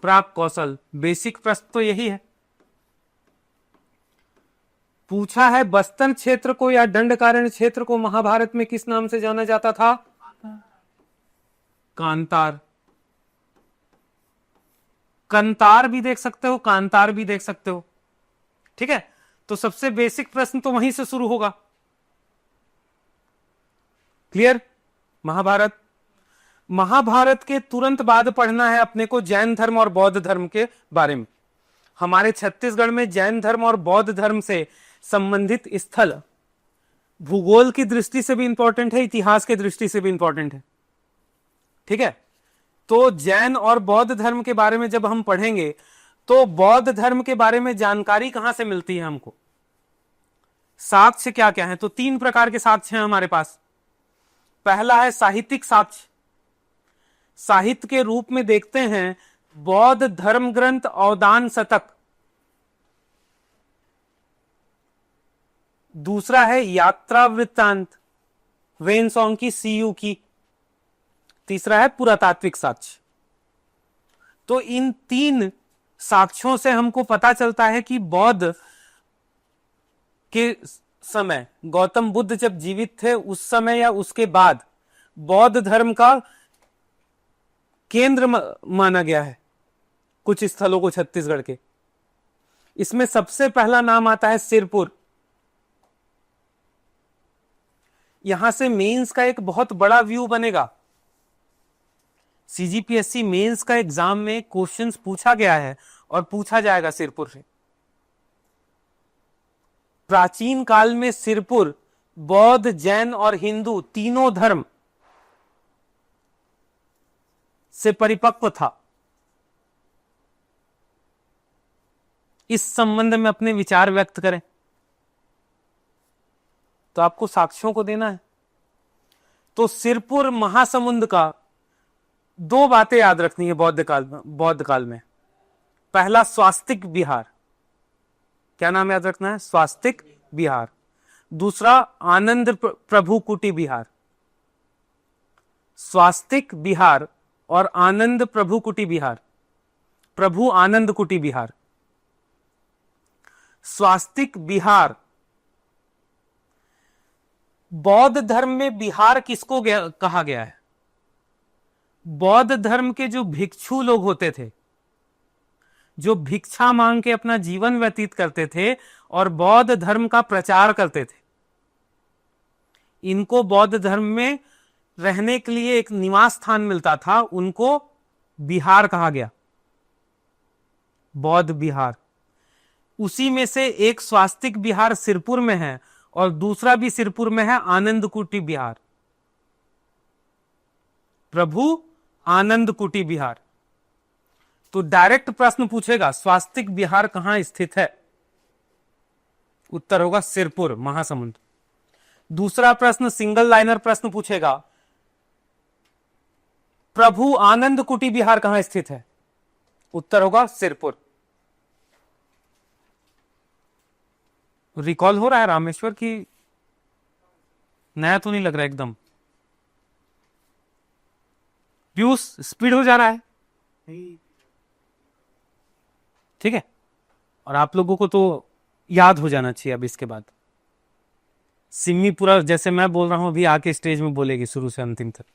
प्राक कौशल। बेसिक प्रश्न तो यही है। पूछा है बस्तर क्षेत्र को या दंडकारण्य क्षेत्र को महाभारत में किस नाम से जाना जाता था, कांतार। कंतार भी देख सकते हो, कांतार भी देख सकते हो। ठीक है। तो सबसे बेसिक प्रश्न तो वहीं से शुरू होगा। क्लियर। महाभारत के तुरंत बाद पढ़ना है अपने को जैन धर्म और बौद्ध धर्म के बारे में। हमारे छत्तीसगढ़ में जैन धर्म और बौद्ध धर्म से संबंधित स्थल भूगोल की दृष्टि से भी इंपॉर्टेंट है, इतिहास की दृष्टि से भी इंपॉर्टेंट है। ठीक है, तो जैन और बौद्ध धर्म के बारे में जब हम पढ़ेंगे तो बौद्ध धर्म के बारे में जानकारी कहां से मिलती है हमको, साक्ष्य क्या क्या है? तो 3 प्रकार के साक्ष्य हैं हमारे पास। पहला है साहित्यिक साक्ष्य, साहित्य के रूप में देखते हैं बौद्ध धर्म ग्रंथ अवदान शतक। दूसरा है यात्रा वृत्तांत, वेनसोंग की सीयू की। तीसरा है पुरातात्विक साक्ष्य। तो इन 3 साक्ष्यों से हमको पता चलता है कि बौद्ध के समय, गौतम बुद्ध जब जीवित थे उस समय या उसके बाद, बौद्ध धर्म का केंद्र माना गया है कुछ स्थलों को छत्तीसगढ़ के। इसमें सबसे पहला नाम आता है सिरपुर। यहां से मेंस का एक बहुत बड़ा व्यू बनेगा। सीजीपीएससी मेंस का एग्जाम में क्वेश्चंस पूछा गया है और पूछा जाएगा सिरपुर से। प्राचीन काल में सिरपुर बौद्ध, जैन और हिंदू तीनों धर्म से परिपक्व था। इस संबंध में अपने विचार व्यक्त करें। तो आपको साक्ष्यों को देना है। तो सिरपुर महासमुंद का 2 बातें याद रखनी है बौद्ध काल में। पहला स्वास्तिक विहार, क्या नाम याद रखना है? स्वास्तिक विहार। दूसरा आनंद प्रभु कुटी विहार। स्वास्तिक विहार और आनंद प्रभु कुटी विहार, प्रभु आनंद कुटी विहार। स्वास्तिक विहार, बौद्ध धर्म में विहार किसको कहा गया है? बौद्ध धर्म के जो भिक्षु लोग होते थे, जो भिक्षा मांग के अपना जीवन व्यतीत करते थे और बौद्ध धर्म का प्रचार करते थे, इनको बौद्ध धर्म में रहने के लिए एक निवास स्थान मिलता था, उनको विहार कहा गया, बौद्ध विहार। उसी में से एक स्वास्तिक विहार सिरपुर में है और दूसरा भी सिरपुर में है, आनंद कुटी विहार, प्रभु आनंद कुटी विहार। तो डायरेक्ट प्रश्न पूछेगा स्वास्तिक विहार कहां स्थित है? उत्तर होगा सिरपुर महासमुंद। दूसरा प्रश्न सिंगल लाइनर प्रश्न पूछेगा, प्रभु आनंद कुटी विहार कहां स्थित है? उत्तर होगा सिरपुर। रिकॉल हो रहा है रामेश्वर की? नया तो नहीं लग रहा एकदम? व्यूज स्पीड हो जा रहा है, ठीक है। और आप लोगों को तो याद हो जाना चाहिए अब इसके बाद। सिमी पूरा जैसे मैं बोल रहा हूं अभी आके स्टेज में बोलेगी शुरू से अंतिम तक,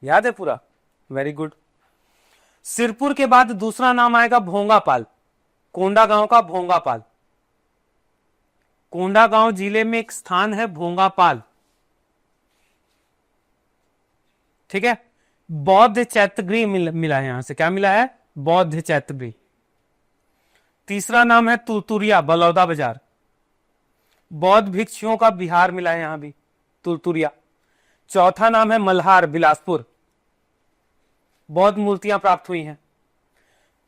याद है पूरा? Very good. सिरपुर के बाद दूसरा नाम आएगा भोंगापाल, कोंडागांव का भोंगापाल। कोंडागांव जिले में एक स्थान है भोंगापाल, ठीक है। बौद्ध चैत्यगृह मिला है, यहां से क्या मिला है? बौद्ध चैत्यगृह। तीसरा नाम है तुरतुरिया, बलौदा बाजार, बौद्ध भिक्षुओं का विहार मिला है यहां भी, तुरतुरिया। चौथा नाम है मल्हार, बिलासपुर, बौद्ध मूर्तियां प्राप्त हुई हैं।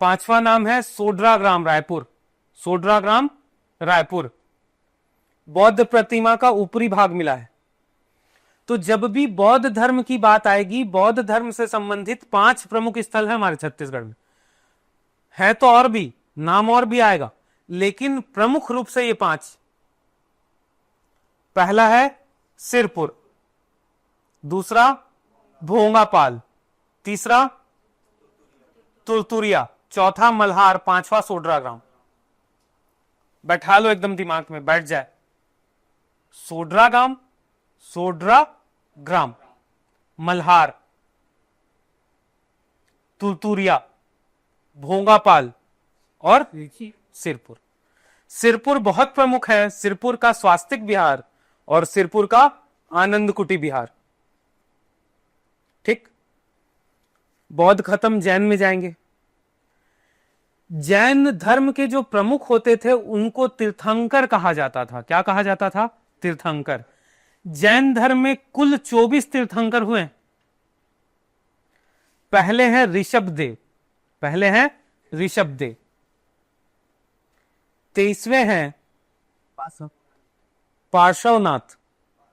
पांचवा नाम है सोड्रा ग्राम, रायपुर, सोड्रा ग्राम रायपुर, बौद्ध प्रतिमा का ऊपरी भाग मिला है। तो जब भी बौद्ध धर्म की बात आएगी, बौद्ध धर्म से संबंधित 5 प्रमुख स्थल है हमारे छत्तीसगढ़ में। है तो और भी, नाम और भी आएगा, लेकिन प्रमुख रूप से ये 5। पहला है सिरपुर, दूसरा भोंगापाल, तीसरा तुरतुरिया, चौथा मल्हार, पांचवा सोड्रा ग्राम। बैठा लो एकदम दिमाग में, बैठ जाए। सोड्रा ग्राम, सोड्रा ग्राम, मल्हार, तुरतुरिया, भोंगापाल और सिरपुर। सिरपुर बहुत प्रमुख है, सिरपुर का स्वास्तिक विहार और सिरपुर का आनंद कुटी विहार, ठीक। बौद्ध खत्म, जैन में जाएंगे। जैन धर्म के जो प्रमुख होते थे उनको तीर्थंकर कहा जाता था। क्या कहा जाता था? तीर्थंकर। जैन धर्म में कुल 24 तीर्थंकर हुए। पहले हैं ऋषभदेव, पहले हैं ऋषभदेव। 23वें हैं पार्श्वनाथ,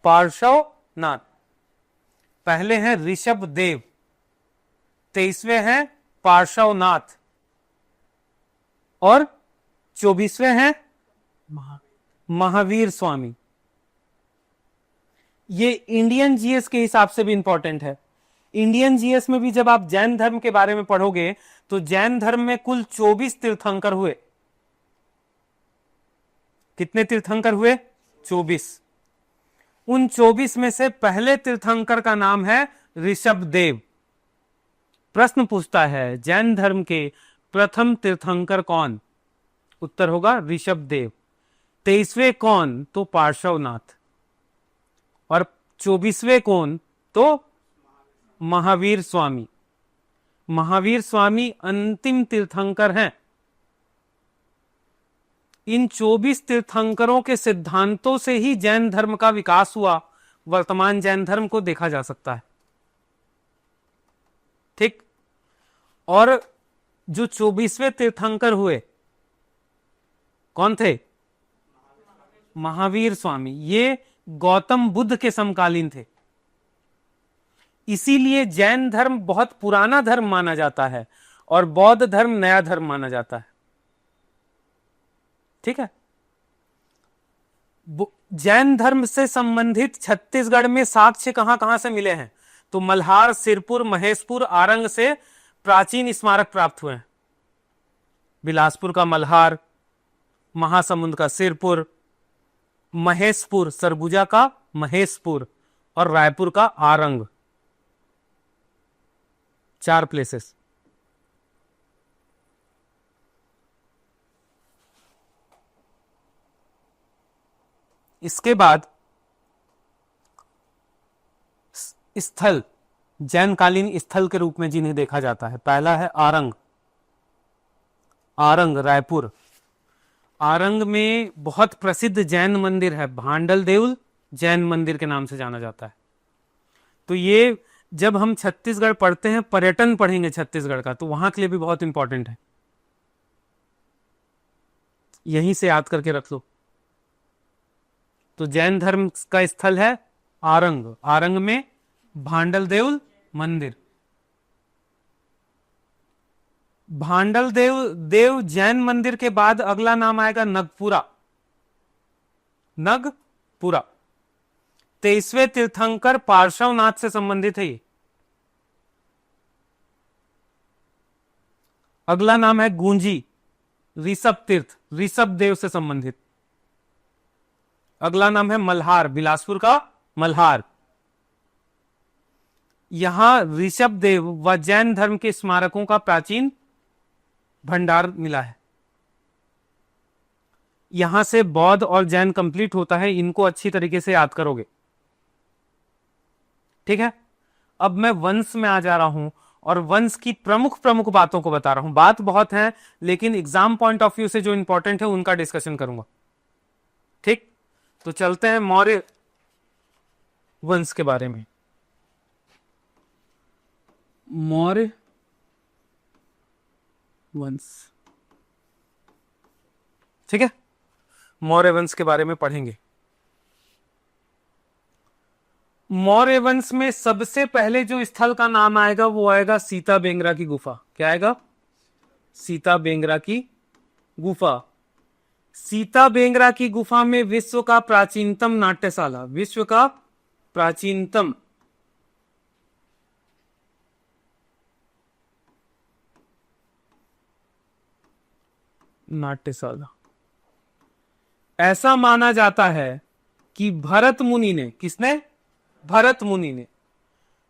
पार्श्वनाथ। पहले हैं ऋषभदेव, 23वें हैं पार्श्वनाथ, और 24वें हैं महावीर स्वामी। ये इंडियन जीएस के हिसाब से भी इंपॉर्टेंट है। इंडियन जीएस में भी जब आप जैन धर्म के बारे में पढ़ोगे तो जैन धर्म में कुल 24 तीर्थंकर हुए। कितने तीर्थंकर हुए? 24। उन 24 में से पहले तीर्थंकर का नाम है ऋषभदेव। प्रश्न पूछता है जैन धर्म के प्रथम तीर्थंकर कौन? उत्तर होगा ऋषभदेव। 23वें कौन? तो पार्श्वनाथ। और 24वें कौन? तो महावीर स्वामी। महावीर स्वामी अंतिम तीर्थंकर हैं। इन 24 तीर्थंकरों के सिद्धांतों से ही जैन धर्म का विकास हुआ। वर्तमान जैन धर्म को देखा जा सकता है। ठीक। और जो 24वें तीर्थंकर हुए कौन थे? महावीर स्वामी। ये गौतम बुद्ध के समकालीन थे। इसीलिए जैन धर्म बहुत पुराना धर्म माना जाता है और बौद्ध धर्म नया धर्म माना जाता है। ठीक है। जैन धर्म से संबंधित छत्तीसगढ़ में साक्ष्य कहां कहां से मिले हैं? तो मल्हार, सिरपुर, महेशपुर, आरंग से प्राचीन स्मारक प्राप्त हुए हैं। बिलासपुर का मल्हार, महासमुंद का सिरपुर, महेशपुर, सरगुजा का महेशपुर, और रायपुर का आरंग। 4 प्लेसेस। इसके बाद स्थल, जैन कालीन स्थल के रूप में जिन्हें देखा जाता है, पहला है आरंग। आरंग रायपुर। आरंग में बहुत प्रसिद्ध जैन मंदिर है, भांडल देउल जैन मंदिर के नाम से जाना जाता है। तो ये जब हम छत्तीसगढ़ पढ़ते हैं, पर्यटन पढ़ेंगे छत्तीसगढ़ का, तो वहां के लिए भी बहुत इंपॉर्टेंट है। यहीं से याद करके रख लो। तो जैन धर्म का स्थल है आरंग। आरंग में भांडल देउल मंदिर। भांडल देव जैन मंदिर के बाद अगला नाम आएगा नगपुरा। नगपुरा। 23वें तीर्थंकर पार्श्वनाथ से संबंधित है ये। अगला नाम है गूंजी, ऋषभ तीर्थ, ऋषभ देव से संबंधित। अगला नाम है मल्हार, बिलासपुर का मल्हार। यहां ऋषभ देव व जैन धर्म के स्मारकों का प्राचीन भंडार मिला है। यहां से बौद्ध और जैन कंप्लीट होता है। इनको अच्छी तरीके से याद करोगे। ठीक है। अब मैं वंश में आ जा रहा हूं और वंश की प्रमुख प्रमुख बातों को बता रहा हूं। बात बहुत है, लेकिन एग्जाम पॉइंट ऑफ व्यू से जो इंपॉर्टेंट है उनका डिस्कशन करूंगा। ठीक। तो चलते हैं मौर्य वंश के बारे में। मौर्य वंश। ठीक है। मौर्य वंश के बारे में पढ़ेंगे। मौर्य वंश में सबसे पहले जो स्थल का नाम आएगा वो आएगा सीता बेंगरा की गुफा। क्या आएगा? सीता बेंगरा की गुफा। सीता बेंगरा की गुफा में विश्व का प्राचीनतम नाट्यशाला, विश्व का प्राचीनतम नाट्यशाला। ऐसा माना जाता है कि भरत मुनि ने, किसने? भरत मुनि ने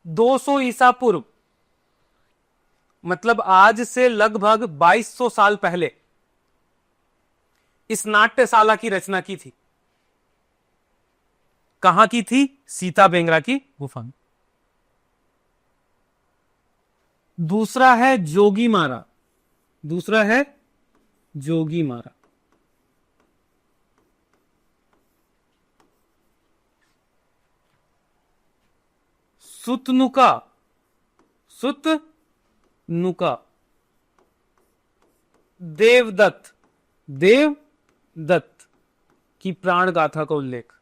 200 ईसा पूर्व, मतलब आज से लगभग 2200 साल पहले इस नाट्यशाला की रचना की थी। कहां की थी? सीता बेंगरा की गुफा में। दूसरा है जोगी मारा। दूसरा है जोगी मारा। सुतनुका, सुतनुका। देवदत्त, देवदत्त की प्राण गाथा का उल्लेख।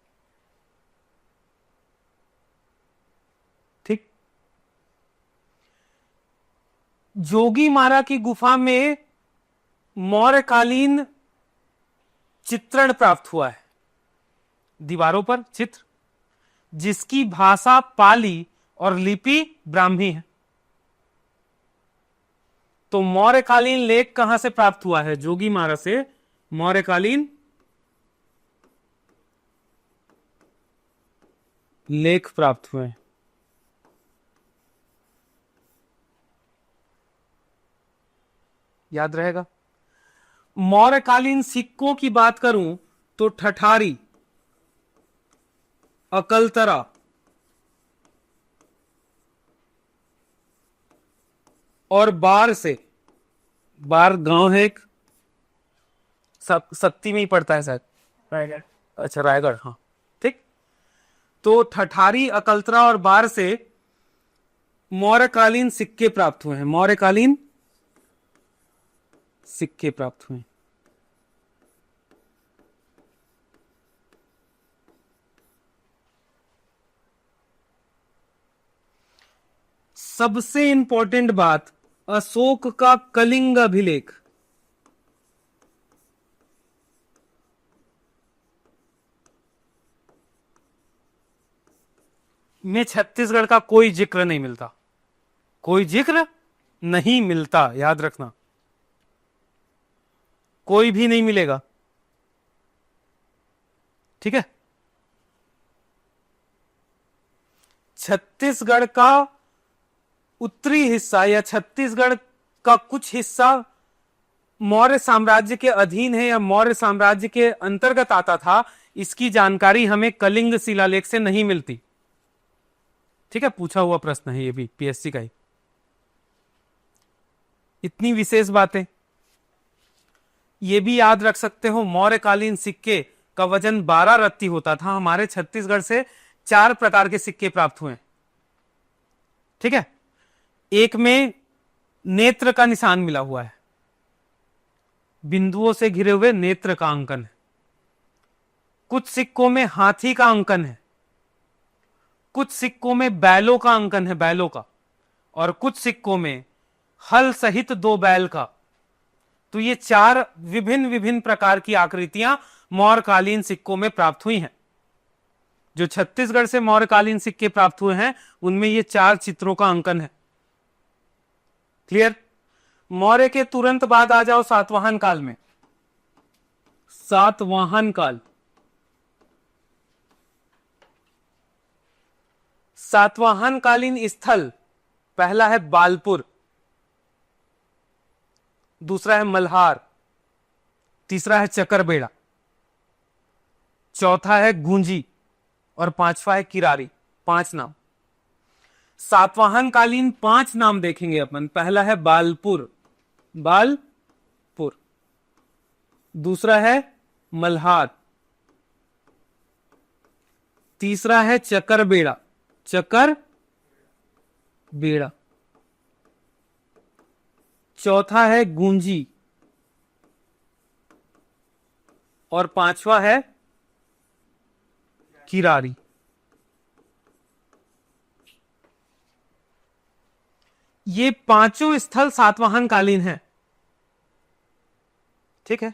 ठीक। जोगी मारा की गुफा में मौर्यकालीन चित्रण प्राप्त हुआ है, दीवारों पर चित्र, जिसकी भाषा पाली और लिपि ब्राह्मी है। तो मौर्यकालीन लेख कहां से प्राप्त हुआ है? जोगीमारा से मौर्यकालीन लेख प्राप्त हुए हैं। याद रहेगा। मौर्यकालीन सिक्कों की बात करूं तो ठठारी, अकलतरा, और बार से, बार गांव है एक, सत्ती में ही पड़ता है शायद, रायगढ़, अच्छा रायगढ़, हाँ ठीक। तो ठठारी, अकलतरा और बार से मौर्यकालीन सिक्के प्राप्त हुए हैं, मौर्यकालीन सिक्के प्राप्त हुए हैं। सबसे इंपॉर्टेंट बात, अशोक का कलिंग अभिलेख में छत्तीसगढ़ का कोई जिक्र नहीं मिलता, कोई जिक्र नहीं मिलता, याद रखना, कोई भी नहीं मिलेगा। ठीक है। छत्तीसगढ़ का उत्तरी हिस्सा या छत्तीसगढ़ का कुछ हिस्सा मौर्य साम्राज्य के अधीन है या मौर्य साम्राज्य के अंतर्गत आता था, इसकी जानकारी हमें कलिंग शिलालेख से नहीं मिलती। ठीक है, पूछा हुआ प्रश्न है ये भी पीएससी का ही। इतनी विशेष बातें ये भी याद रख सकते हो, मौर्यकालीन सिक्के का वजन 12 रत्ती होता था। हमारे छत्तीसगढ़ से 4 प्रकार के सिक्के प्राप्त हुए। ठीक है, एक में नेत्र का निशान मिला हुआ है, बिंदुओं से घिरे हुए नेत्र का अंकन है। कुछ सिक्कों में हाथी का अंकन है, कुछ सिक्कों में बैलों का अंकन है, बैलों का, और कुछ सिक्कों में हल सहित 2 बैल का। तो ये 4 विभिन्न विभिन्न प्रकार की आकृतियां मौर्यकालीन सिक्कों में प्राप्त हुई हैं। जो छत्तीसगढ़ से मौर्यकालीन सिक्के प्राप्त हुए हैं उनमें ये 4 चित्रों का अंकन है। क्लियर। मौर्य के तुरंत बाद आ जाओ सातवाहन काल में। सातवाहन काल, सातवाहन कालीन स्थल पहला है बालपुर, दूसरा है मल्हार, तीसरा है चकरबेड़ा, चौथा है गूंजी और 5वां है किरारी। 5 नाम। सातवाहन कालीन 5 नाम देखेंगे अपन। पहला है बालपुर, बालपुर, दूसरा है मल्हार, तीसरा है चकरबेड़ा, चकरबेड़ा, चौथा है गूंजी और 5वां है किरारी। ये 5 स्थल सातवाहन कालीन है। ठीक है।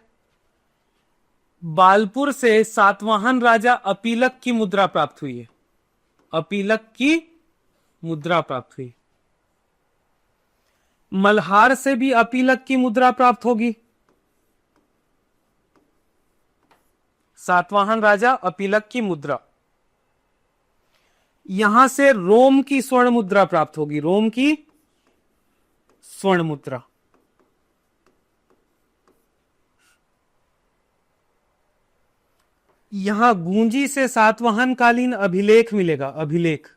बालपुर से सातवाहन राजा अपीलक की मुद्रा प्राप्त हुई है, अपीलक की मुद्रा प्राप्त हुई। मल्हार से भी अपीलक की मुद्रा प्राप्त होगी। सातवाहन राजा अपीलक की मुद्रा। यहां से रोम की स्वर्ण मुद्रा प्राप्त होगी, रोम की स्वर्ण मुद्रा। यहां गूंजी से सातवाहन कालीन अभिलेख मिलेगा, अभिलेख।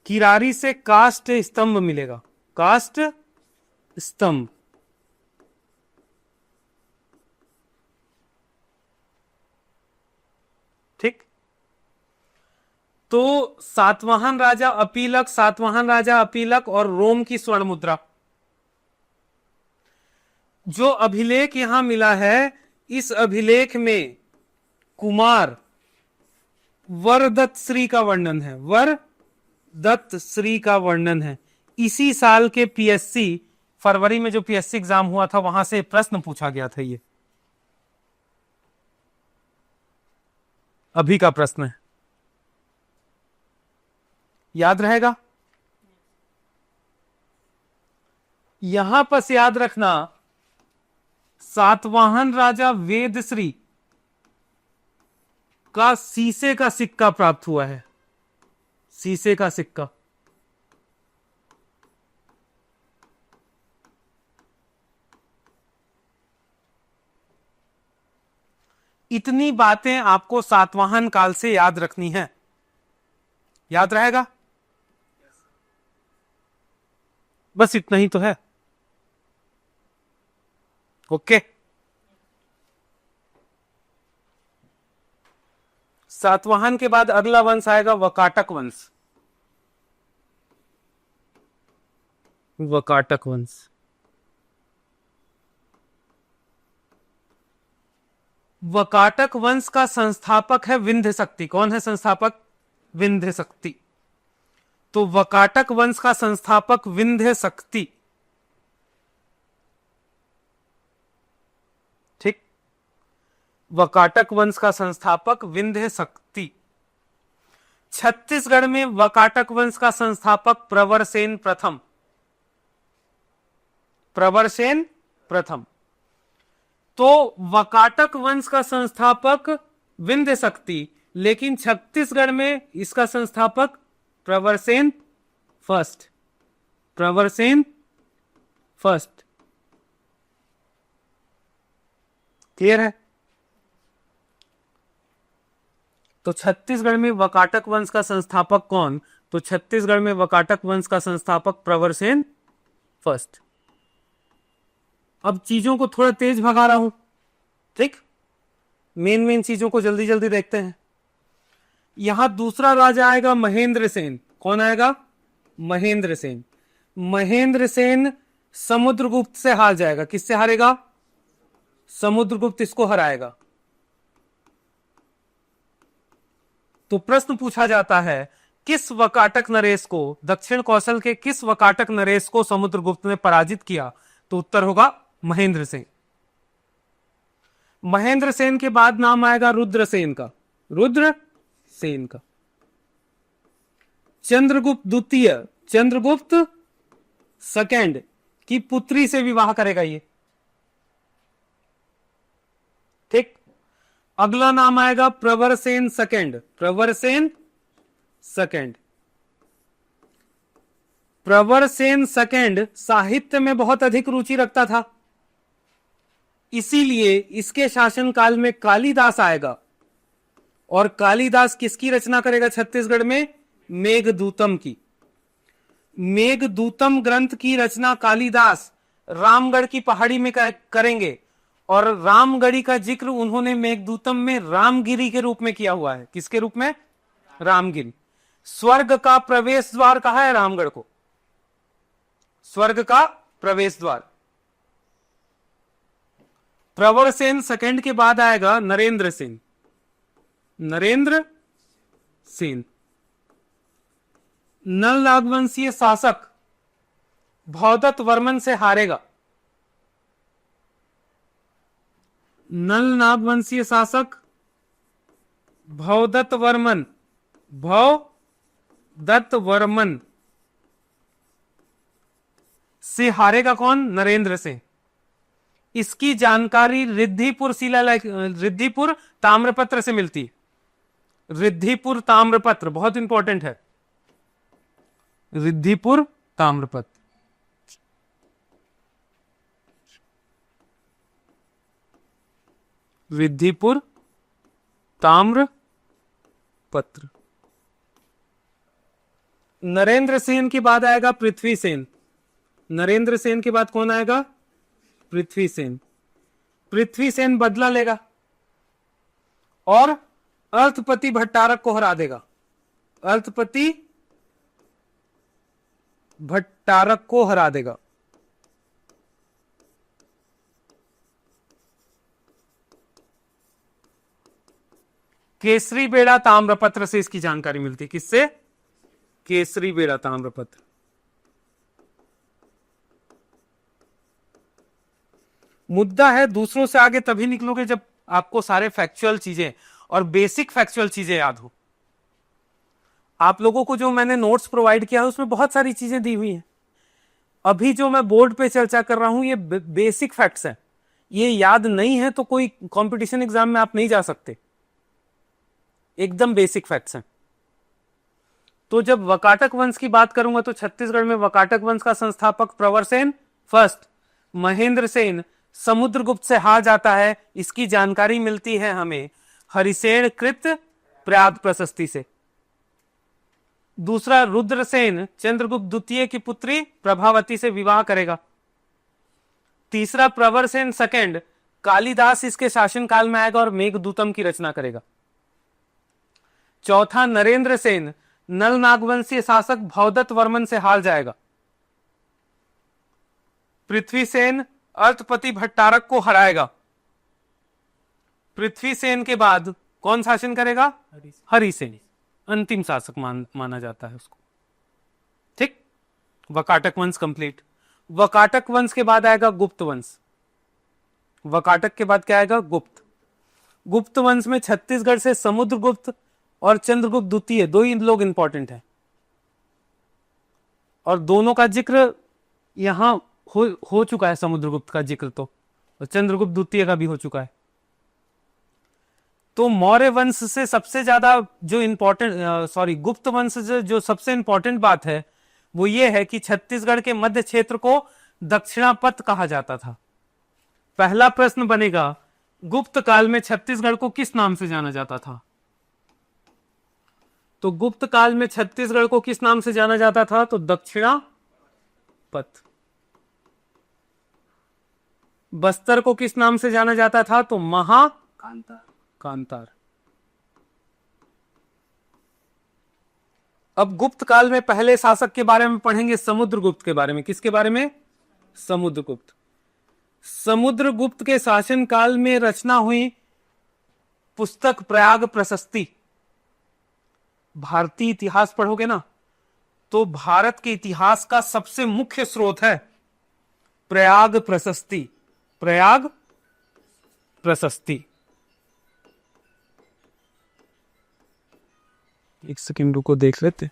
किरारी से काष्ठ स्तंभ मिलेगा, काष्ठ स्तंभ। ठीक। तो सातवाहन राजा अपीलक और रोम की स्वर्ण मुद्रा। जो अभिलेख यहां मिला है, इस अभिलेख में कुमार वरदत्त श्री का वर्णन है, वरदत्त श्री का वर्णन है। इसी साल के पीएससी, फरवरी में जो पीएससी एग्जाम हुआ था, वहां से प्रश्न पूछा गया था। ये अभी का प्रश्न है, याद रहेगा। यहां पर याद रखना, सातवाहन राजा वेदश्री का शीशे का सिक्का प्राप्त हुआ है, शीशे का सिक्का। इतनी बातें आपको सातवाहन काल से याद रखनी है, याद रहेगा। बस इतना ही तो है। ओके, सातवाहन के बाद अगला वंश आएगा वकाटक वंश। वकाटक वंश, वकाटक वंश का संस्थापक है विंध्य शक्ति। कौन है संस्थापक? विंध्य शक्ति। तो वकाटक वंश का संस्थापक विंध्य शक्ति, ठीक। वकाटक वंश का संस्थापक विंध्य शक्ति। छत्तीसगढ़ में वकाटक वंश का संस्थापक प्रवरसेन प्रथम, प्रवरसेन प्रथम। तो वकाटक वंश का संस्थापक विंध्य शक्ति, लेकिन छत्तीसगढ़ में इसका संस्थापक Pravarasena first, Pravarasena first. Clear है? तो छत्तीसगढ़ में वकाटक वंश का संस्थापक कौन? तो छत्तीसगढ़ में वकाटक वंश का संस्थापक प्रवरसेन फर्स्ट। अब चीजों को थोड़ा तेज भगा रहा हूं, ठीक। मेन चीजों को जल्दी जल्दी देखते हैं। यहां दूसरा राजा आएगा महेंद्र सेन। कौन आएगा? महेंद्र सेन। महेंद्र सेन समुद्रगुप्त से हार जाएगा। किससे हारेगा? समुद्रगुप्त इसको हराएगा। तो प्रश्न पूछा जाता है, किस वकाटक नरेश को, दक्षिण कौशल के किस वकाटक नरेश को समुद्रगुप्त ने पराजित किया? तो उत्तर होगा महेंद्र सेन। महेंद्र सेन के बाद नाम आएगा रुद्रसेन का, रुद्रसेन का। चंद्रगुप्त द्वितीय, चंद्रगुप्त सेकंड की पुत्री से विवाह करेगा ये, ठीक। अगला नाम आएगा Pravarasena second, Pravarasena second. Pravarasena second साहित्य में बहुत अधिक रुचि रखता था, इसीलिए इसके शासनकाल में कालिदास आएगा। और कालिदास किसकी रचना करेगा छत्तीसगढ़ में? मेघदूतम की। मेघदूतम ग्रंथ की रचना कालिदास रामगढ़ की पहाड़ी में करेंगे। और रामगढ़ी का जिक्र उन्होंने मेघदूतम में रामगिरी के रूप में किया हुआ है। किसके रूप में? रामगिरी। स्वर्ग का प्रवेश द्वार कहा है रामगढ़ को, स्वर्ग का प्रवेश द्वार। प्रवरसेन सेकंड के बाद आएगा नरेंद्र सेन, नरेंद्र सेन। नल नागवंशीय शासक भौदत्त वर्मन से हारेगा। नल नागवंशीय शासक भौदत्त वर्मन, भौदत्त वर्मन से हारेगा कौन? नरेंद्र सेन। इसकी जानकारी रिद्धिपुर शिलालेख, रिद्धिपुर ताम्रपत्र से मिलती है। रिद्धिपुर ताम्रपत्र बहुत इंपॉर्टेंट है, रिद्धिपुर ताम्रपत्र। रिद्धिपुर ताम्रपत्र। नरेंद्र सेन के बाद आएगा पृथ्वी सेन। नरेंद्र सेन के बाद कौन आएगा? पृथ्वी सेन। पृथ्वी सेन बदला लेगा और अर्थपति भट्टारक को हरा देगा। अल्पपति भट्टारक को हरा देगा। केसरी बेड़ा ताम्रपत्र से इसकी जानकारी मिलती है। किससे? केसरी बेड़ा ताम्रपत्र। मुद्दा है दूसरों से आगे तभी निकलोगे जब आपको सारे फैक्चुअल चीजें और बेसिक फैक्चुअल चीजें याद हो। आप लोगों को जो मैंने नोट्स प्रोवाइड किया है उसमें बहुत सारी चीजें दी हुई हैं। अभी जो मैं बोर्ड पे चर्चा कर रहा हूं ये बेसिक फैक्ट्स हैं। ये याद नहीं है तो कोई कंपटीशन एग्जाम में आप नहीं जा सकते। एकदम बेसिक फैक्ट्स हैं। तो जब वकाटक वंश की बात करूंगा तो छत्तीसगढ़ में वकाटक वंश का संस्थापक प्रवर सेन फर्स्ट, महेंद्र सेन समुद्रगुप्त से हार जाता है। इसकी जानकारी मिलती है हमें हरिसेन कृत प्रयाग प्रशस्ति से। दूसरा, रुद्रसेन चंद्रगुप्त द्वितीय की पुत्री प्रभावती से विवाह करेगा। तीसरा, प्रवर सेन सेकंड कालिदास इसके शासनकाल में आएगा और मेघदूतम की रचना करेगा। चौथा, नरेंद्र सेन नल नागवंशीय शासक भवदत्त वर्मन से हार जाएगा। पृथ्वी सेन अल्पपति भट्टारक को हराएगा। पृथ्वी सेन के बाद कौन शासन करेगा? हरिसेन। अंतिम शासक माना जाता है उसको। ठीक, वकाटक वंश कंप्लीट। वकाटक वंश के बाद आएगा गुप्त वंश। वकाटक के बाद क्या आएगा? गुप्त। गुप्त वंश में छत्तीसगढ़ से समुद्रगुप्त और चंद्रगुप्त द्वितीय दो ही लोग इंपॉर्टेंट हैं और दोनों का जिक्र यहां हो चुका है। समुद्रगुप्त का जिक्र तो, और चंद्रगुप्त द्वितीय का भी हो चुका है। तो मौर्य वंश से सबसे ज्यादा जो गुप्त वंश से जो सबसे इंपॉर्टेंट बात है वो ये है कि छत्तीसगढ़ के मध्य क्षेत्र को दक्षिणापथ कहा जाता था। पहला प्रश्न बनेगा, गुप्त काल में छत्तीसगढ़ को किस नाम से जाना जाता था? तो गुप्त काल में छत्तीसगढ़ को किस नाम से जाना जाता था? तो दक्षिणापथ। बस्तर को किस नाम से जाना जाता था? तो कांतार। अब गुप्त काल में पहले शासक के बारे में पढ़ेंगे, समुद्रगुप्त के बारे में। किसके बारे में? समुद्रगुप्त। समुद्रगुप्त के शासन काल में रचना हुई पुस्तक प्रयाग प्रशस्ति। भारतीय इतिहास पढ़ोगे ना तो भारत के इतिहास का सबसे मुख्य स्रोत है प्रयाग प्रशस्ति। प्रयाग प्रशस्ति। एक सेकंड रुको, देख लेते।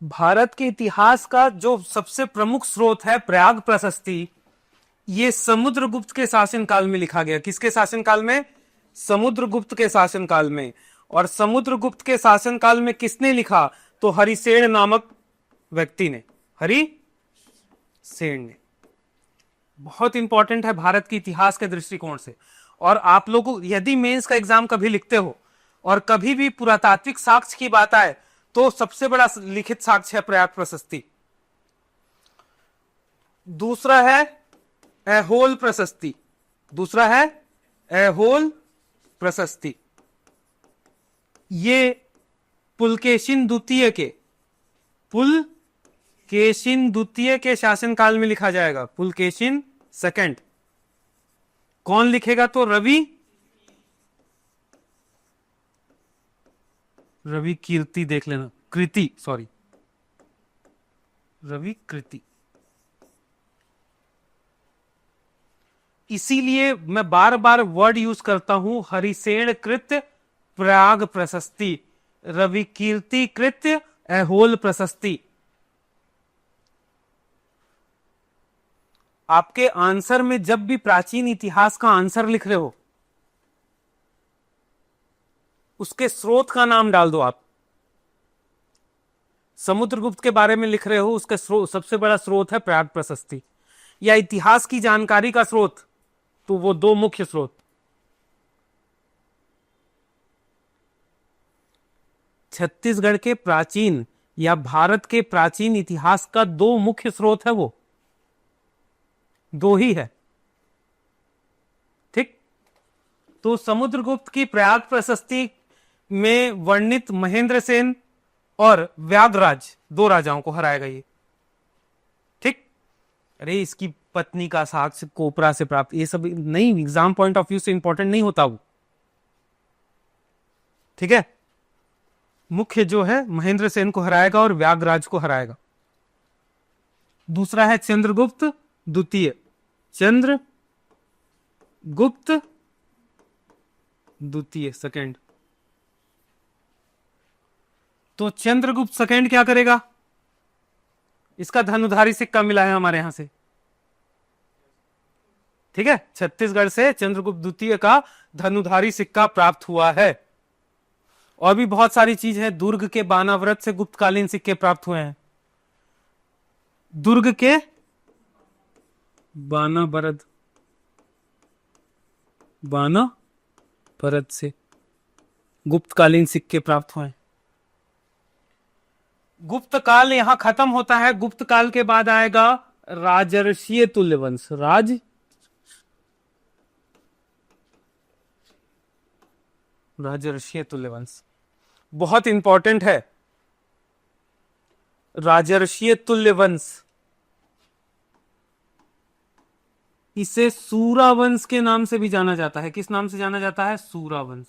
भारत के इतिहास का जो सबसे प्रमुख स्रोत है प्रयाग प्रशस्ति, ये समुद्रगुप्त के शासनकाल में लिखा गया। किसके शासनकाल में? समुद्रगुप्त के शासनकाल में। और समुद्रगुप्त के शासनकाल में किसने लिखा? तो हरिसेन नामक व्यक्ति ने। हरिसेन ने। बहुत इंपॉर्टेंट है भारत के इतिहास के दृष्टिकोण से। और आप लोग यदि मेंस का एग्जाम कभी लिखते हो और कभी भी पुरातात्विक साक्ष्य की बात आए तो सबसे बड़ा लिखित साक्ष्य है प्रयाग प्रशस्ति। दूसरा है ऐहोल प्रशस्ति। दूसरा है ऐहोल प्रशस्ति। ये पुलकेशिन द्वितीय के पुलकेशिन द्वितीय के शासनकाल में लिखा जाएगा। पुलकेशिन सेकंड। कौन लिखेगा? तो रवि कीर्ति देख लेना, कृति, सॉरी, रवि कृति। इसीलिए मैं बार बार वर्ड यूज करता हूं, हरिसेन कृत प्रयाग प्रशस्ति, रवि कीर्ति कृत ऐहोल प्रशस्ति। आपके आंसर में जब भी प्राचीन इतिहास का आंसर लिख रहे हो, उसके स्रोत का नाम डाल दो। आप समुद्रगुप्त के बारे में लिख रहे हो, उसका सबसे बड़ा स्रोत है प्रयाग प्रशस्ति। या इतिहास की जानकारी का स्रोत, तो वो दो मुख्य स्रोत, छत्तीसगढ़ के प्राचीन या भारत के प्राचीन इतिहास का दो मुख्य स्रोत है, वो दो ही है। ठीक। तो समुद्रगुप्त की प्रयाग प्रशस्ति में वर्णित महेंद्र सेन और व्यागराज, दो राजाओं को हराएगा ये। ठीक। अरे इसकी पत्नी का साक्ष्य कोपरा से प्राप्त, ये सब नहीं, एग्जाम पॉइंट ऑफ व्यू से इंपॉर्टेंट नहीं होता वो। ठीक है। मुख्य जो है महेंद्र सेन को हराएगा और व्यागराज को हराएगा। दूसरा है चंद्रगुप्त द्वितीय, चंद्रगुप्त द्वितीय सेकंड। तो चंद्रगुप्त सेकंड क्या करेगा? इसका धनुधारी सिक्का मिला है हमारे यहां से। ठीक है, छत्तीसगढ़ से चंद्रगुप्त द्वितीय का धनुधारी सिक्का प्राप्त हुआ है। और भी बहुत सारी चीज है। दुर्ग के बानाव्रत से गुप्तकालीन सिक्के प्राप्त हुए हैं। दुर्ग के बानाव्रत से गुप्तकालीन सिक्के प्राप्त हुए हैं। गुप्त काल यहां खत्म होता है। गुप्त काल के बाद आएगा राजर्षीय तुल्यवंश। राजर्षीय तुल्यवंश बहुत इंपॉर्टेंट है। राजर्षीय तुल्यवंश, इसे सूरावंश के नाम से भी जाना जाता है। किस नाम से जाना जाता है? सूरावंश।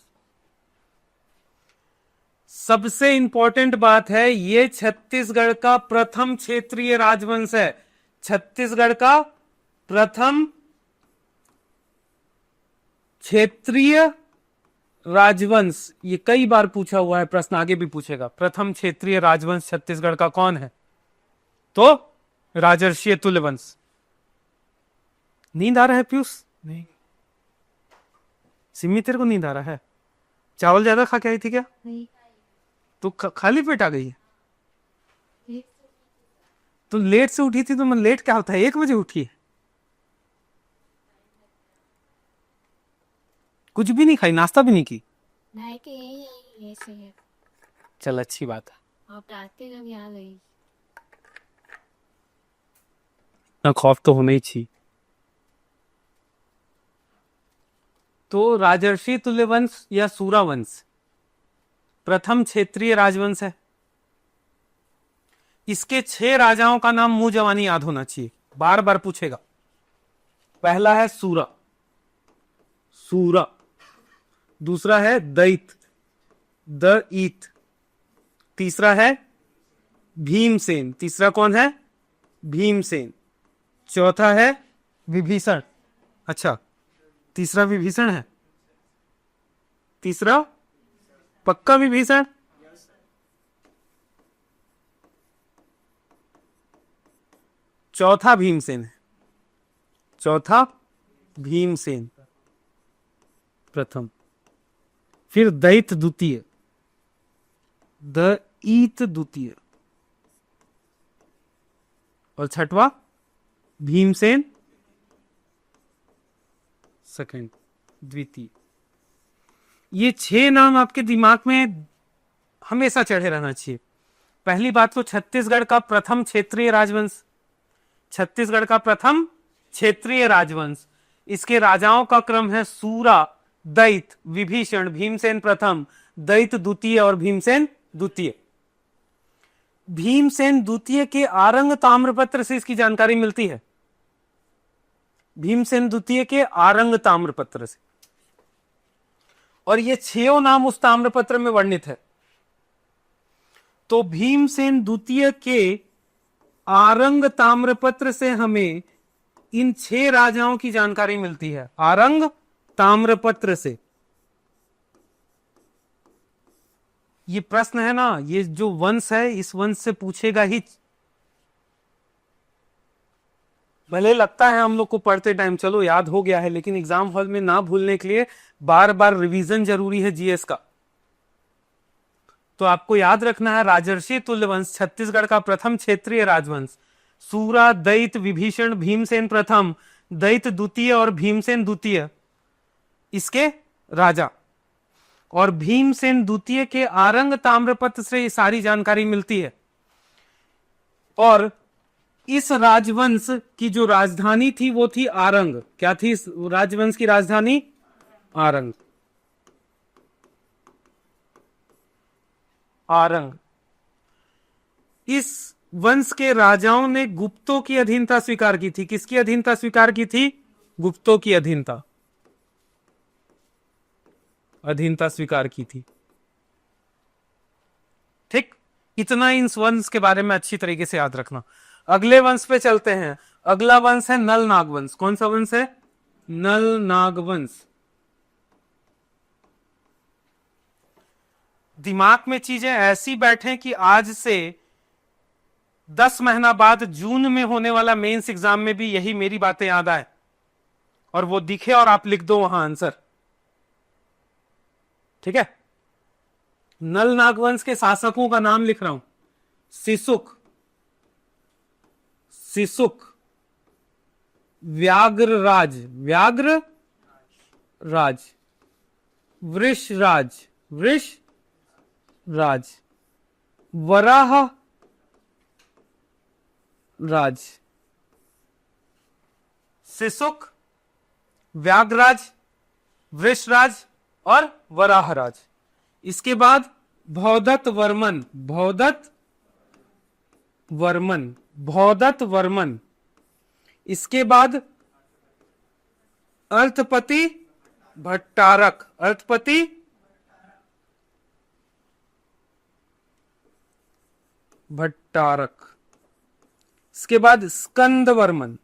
सबसे इंपॉर्टेंट बात है, ये छत्तीसगढ़ का प्रथम क्षेत्रीय राजवंश है। छत्तीसगढ़ का प्रथम क्षेत्रीय राजवंश। ये कई बार पूछा हुआ है, प्रश्न आगे भी पूछेगा। प्रथम क्षेत्रीय राजवंश छत्तीसगढ़ का कौन है? तो राजर्षीय तुल्यवंश। नींद आ रहा है पीयूष? नहीं। सिमी तेरे को नींद आ रहा है? चावल ज्यादा खा के आई थी क्या? नहीं। तो खाली पेट आ गई है? तो लेट से उठी थी तो मैं लेट क्या होता है? 1 बजे उठी है? कुछ भी नहीं खाई, नाश्ता भी नहीं की? नहीं कि यही ऐसे है। चल अच्छी बात है। आप डांटते जब यहाँ गई। ना खौफ तो होना ही चाहिए। तो राजर्षि तुल्यवंश या सूरावंश प्रथम क्षेत्रीय राजवंश है। इसके 6 राजाओं का नाम मुंह जवानी याद होना चाहिए, बार बार पूछेगा। पहला है सूरा, दूसरा है दैत, ईत। तीसरा है भीमसेन। तीसरा कौन है? भीमसेन। चौथा है विभीषण। अच्छा, तीसरा विभीषण है? तीसरा पक्का विभीषण? चौथा भीमसेन है। चौथा भीमसेन प्रथम, फिर दैत द्वितीय, ईत द्वितीय, और छठवा भीमसेन सेकंड, द्वितीय। ये 6 नाम आपके दिमाग में हमेशा चढ़े रहना चाहिए। पहली बात तो छत्तीसगढ़ का प्रथम क्षेत्रीय राजवंश, छत्तीसगढ़ का प्रथम क्षेत्रीय राजवंश। इसके राजाओं का क्रम है सूरा, दैत, विभीषण, भीमसेन प्रथम, दैत द्वितीय और भीमसेन द्वितीय। भीमसेन द्वितीय के आरंग ताम्रपत्र से इसकी जानकारी मिलती है। भीमसेन द्वितीय के आरंग ताम्रपत्र से, और ये 6 नाम उस ताम्रपत्र में वर्णित है। तो भीमसेन द्वितीय के आरंग ताम्रपत्र से हमें इन 6 राजाओं की जानकारी मिलती है, आरंग ताम्रपत्र से। ये प्रश्न है ना, ये जो वंश है इस वंश से पूछेगा ही। भले लगता है हम लोग को पढ़ते टाइम चलो याद हो गया है, लेकिन एग्जाम हॉल में ना भूलने के लिए बार बार रिवीजन जरूरी है जीएस का। तो आपको याद रखना है, राजर्षि तुल्य वंश छत्तीसगढ़ का प्रथम क्षेत्रीय राजवंश। सूरा, दैत, विभीषण, भीमसेन प्रथम, दैत द्वितीय और भीमसेन द्वितीय इसके राजा। और भीमसेन द्वितीय के आरंग ताम्रपत्र से ये सारी जानकारी मिलती है। और इस राजवंश की जो राजधानी थी वो थी आरंग। क्या थी इस राजवंश की राजधानी? आरंग। आरंग। इस वंश के राजाओं ने गुप्तों की अधीनता स्वीकार की थी। किसकी अधीनता स्वीकार की थी? गुप्तों की अधीनता स्वीकार की थी। ठीक, इतना इस वंश के बारे में अच्छी तरीके से याद रखना। अगले वंश पे चलते हैं। अगला वंश है नल नाग वंश। कौन सा वंश है? नल नाग वंश। दिमाग में चीजें ऐसी बैठे कि आज से 10 महीना बाद जून में होने वाला मेंस एग्जाम में भी यही मेरी बातें याद आए और वो दिखे और आप लिख दो वहां आंसर। ठीक है, नल नागवंश के शासकों का नाम लिख रहा हूं। सिसुक, व्याघ्रराज, वृषराज, वराह राज। सिसुक, व्याघ्रराज, वृषराज और वराहराज। इसके बाद भौदत्त वर्मन। इसके बाद अर्थपति भट्टारक, इसके बाद स्कंद वर्मन।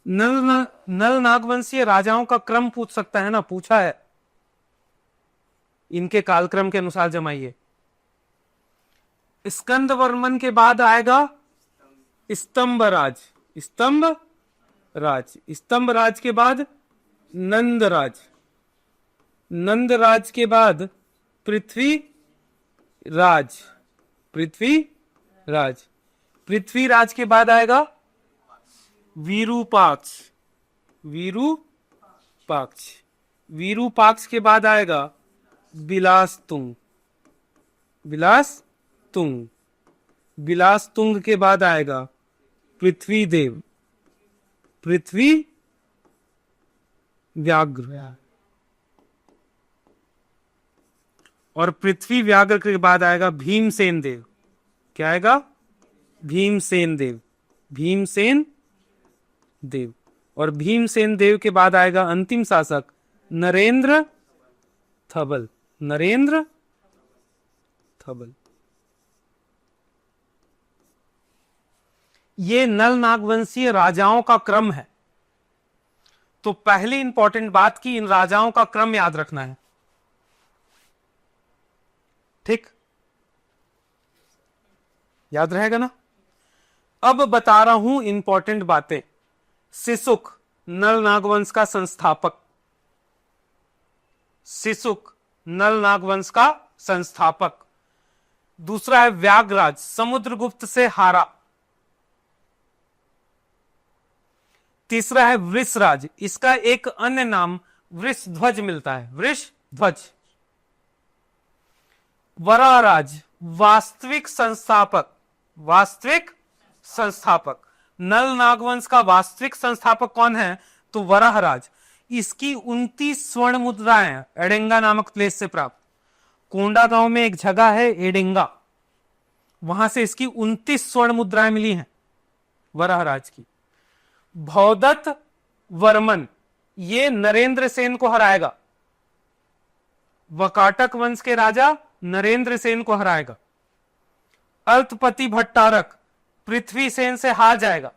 नल नागवंशीय राजाओं का क्रम पूछ सकता है ना, पूछा है। इनके कालक्रम के अनुसार जमाइए। स्कंद वर्मन के बाद आएगा स्तंभराज, स्तंभराज के बाद नंदराज, के बाद पृथ्वीराज के बाद आएगा वीरूपाक्ष के बाद आएगा बिलासतुंग के बाद आएगा पृथ्वी व्याघ्र, और पृथ्वी व्याघ्र के बाद आएगा भीमसेन देव। क्या आएगा? भीमसेन देव। और भीमसेन देव के बाद आएगा अंतिम शासक नरेंद्र थबल। ये नल नागवंशीय राजाओं का क्रम है। तो पहली इंपॉर्टेंट बात की इन राजाओं का क्रम याद रखना है। ठीक, याद रहेगा ना? अब बता रहा हूं इंपॉर्टेंट बातें। सिसुक नल नागवंश का संस्थापक। दूसरा है व्याघ्रराज, समुद्रगुप्त से हारा। तीसरा है वृषराज, इसका एक अन्य नाम वृषध्वज मिलता है, वृषध्वज। वराहराज वास्तविक संस्थापक। नल नागवंश का वास्तविक संस्थापक कौन है? तो वराहराज। इसकी 29 स्वर्ण मुद्राएं एडेंगा नामक प्लेस से प्राप्त। कोंडागांव में एक जगह है एडिंगा, वहां से इसकी 29 स्वर्ण मुद्राएं मिली हैं वराहराज की। भौदत्त वर्मन ये नरेंद्र सेन को हराएगा, वकाटक वंश के राजा नरेंद्र सेन को हराएगा। अल्पपति भट्टारक पृथ्वी सेन से हार जाएगा।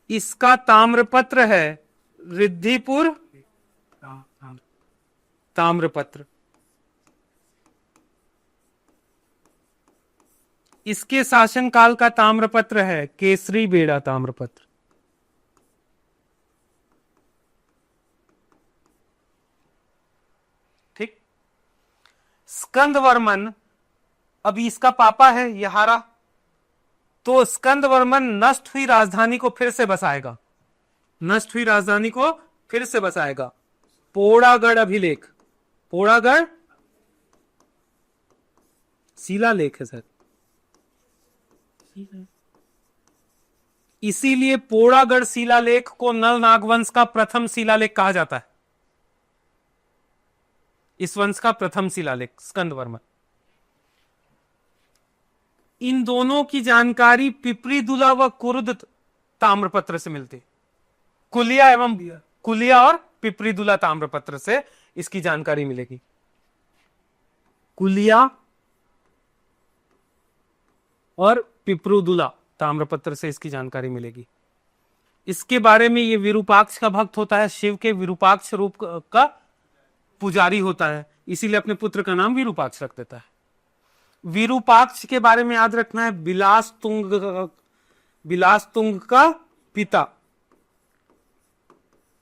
इसका ताम्रपत्र है रिद्धिपुर ताम्रपत्र। इसके शासनकाल का ताम्रपत्र है केसरी बेड़ा ताम्रपत्र। ठीक। स्कंदवर्मन अभी इसका पापा है, यह हारा, तो स्कंदवर्मन नष्ट हुई राजधानी को फिर से बसाएगा, नष्ट हुई राजधानी को फिर से बसाएगा। पोड़ागढ़ अभिलेख, पोड़ागढ़ शिलालेख है सर, इसीलिए पोड़ागढ़ शिलालेख को नल नागवंश का प्रथम शिलालेख कहा जाता है। इस वंश का प्रथम शिलालेख स्कंदवर्मन। इन दोनों की जानकारी पिपरीदुला व कुर्द ताम्रपत्र से मिलती, कुलिया और पिपरीदुला ताम्रपत्र से इसकी जानकारी मिलेगी। कुलिया और पिपरुदुला ताम्रपत्र से इसकी जानकारी मिलेगी। इसके बारे में ये विरूपाक्ष का भक्त होता है, शिव के विरूपाक्ष रूप का पुजारी होता है, इसीलिए अपने पुत्र का नाम विरूपाक्ष रख देता है। विरूपाक्ष के बारे में याद रखना है, बिलासतुंग का पिता,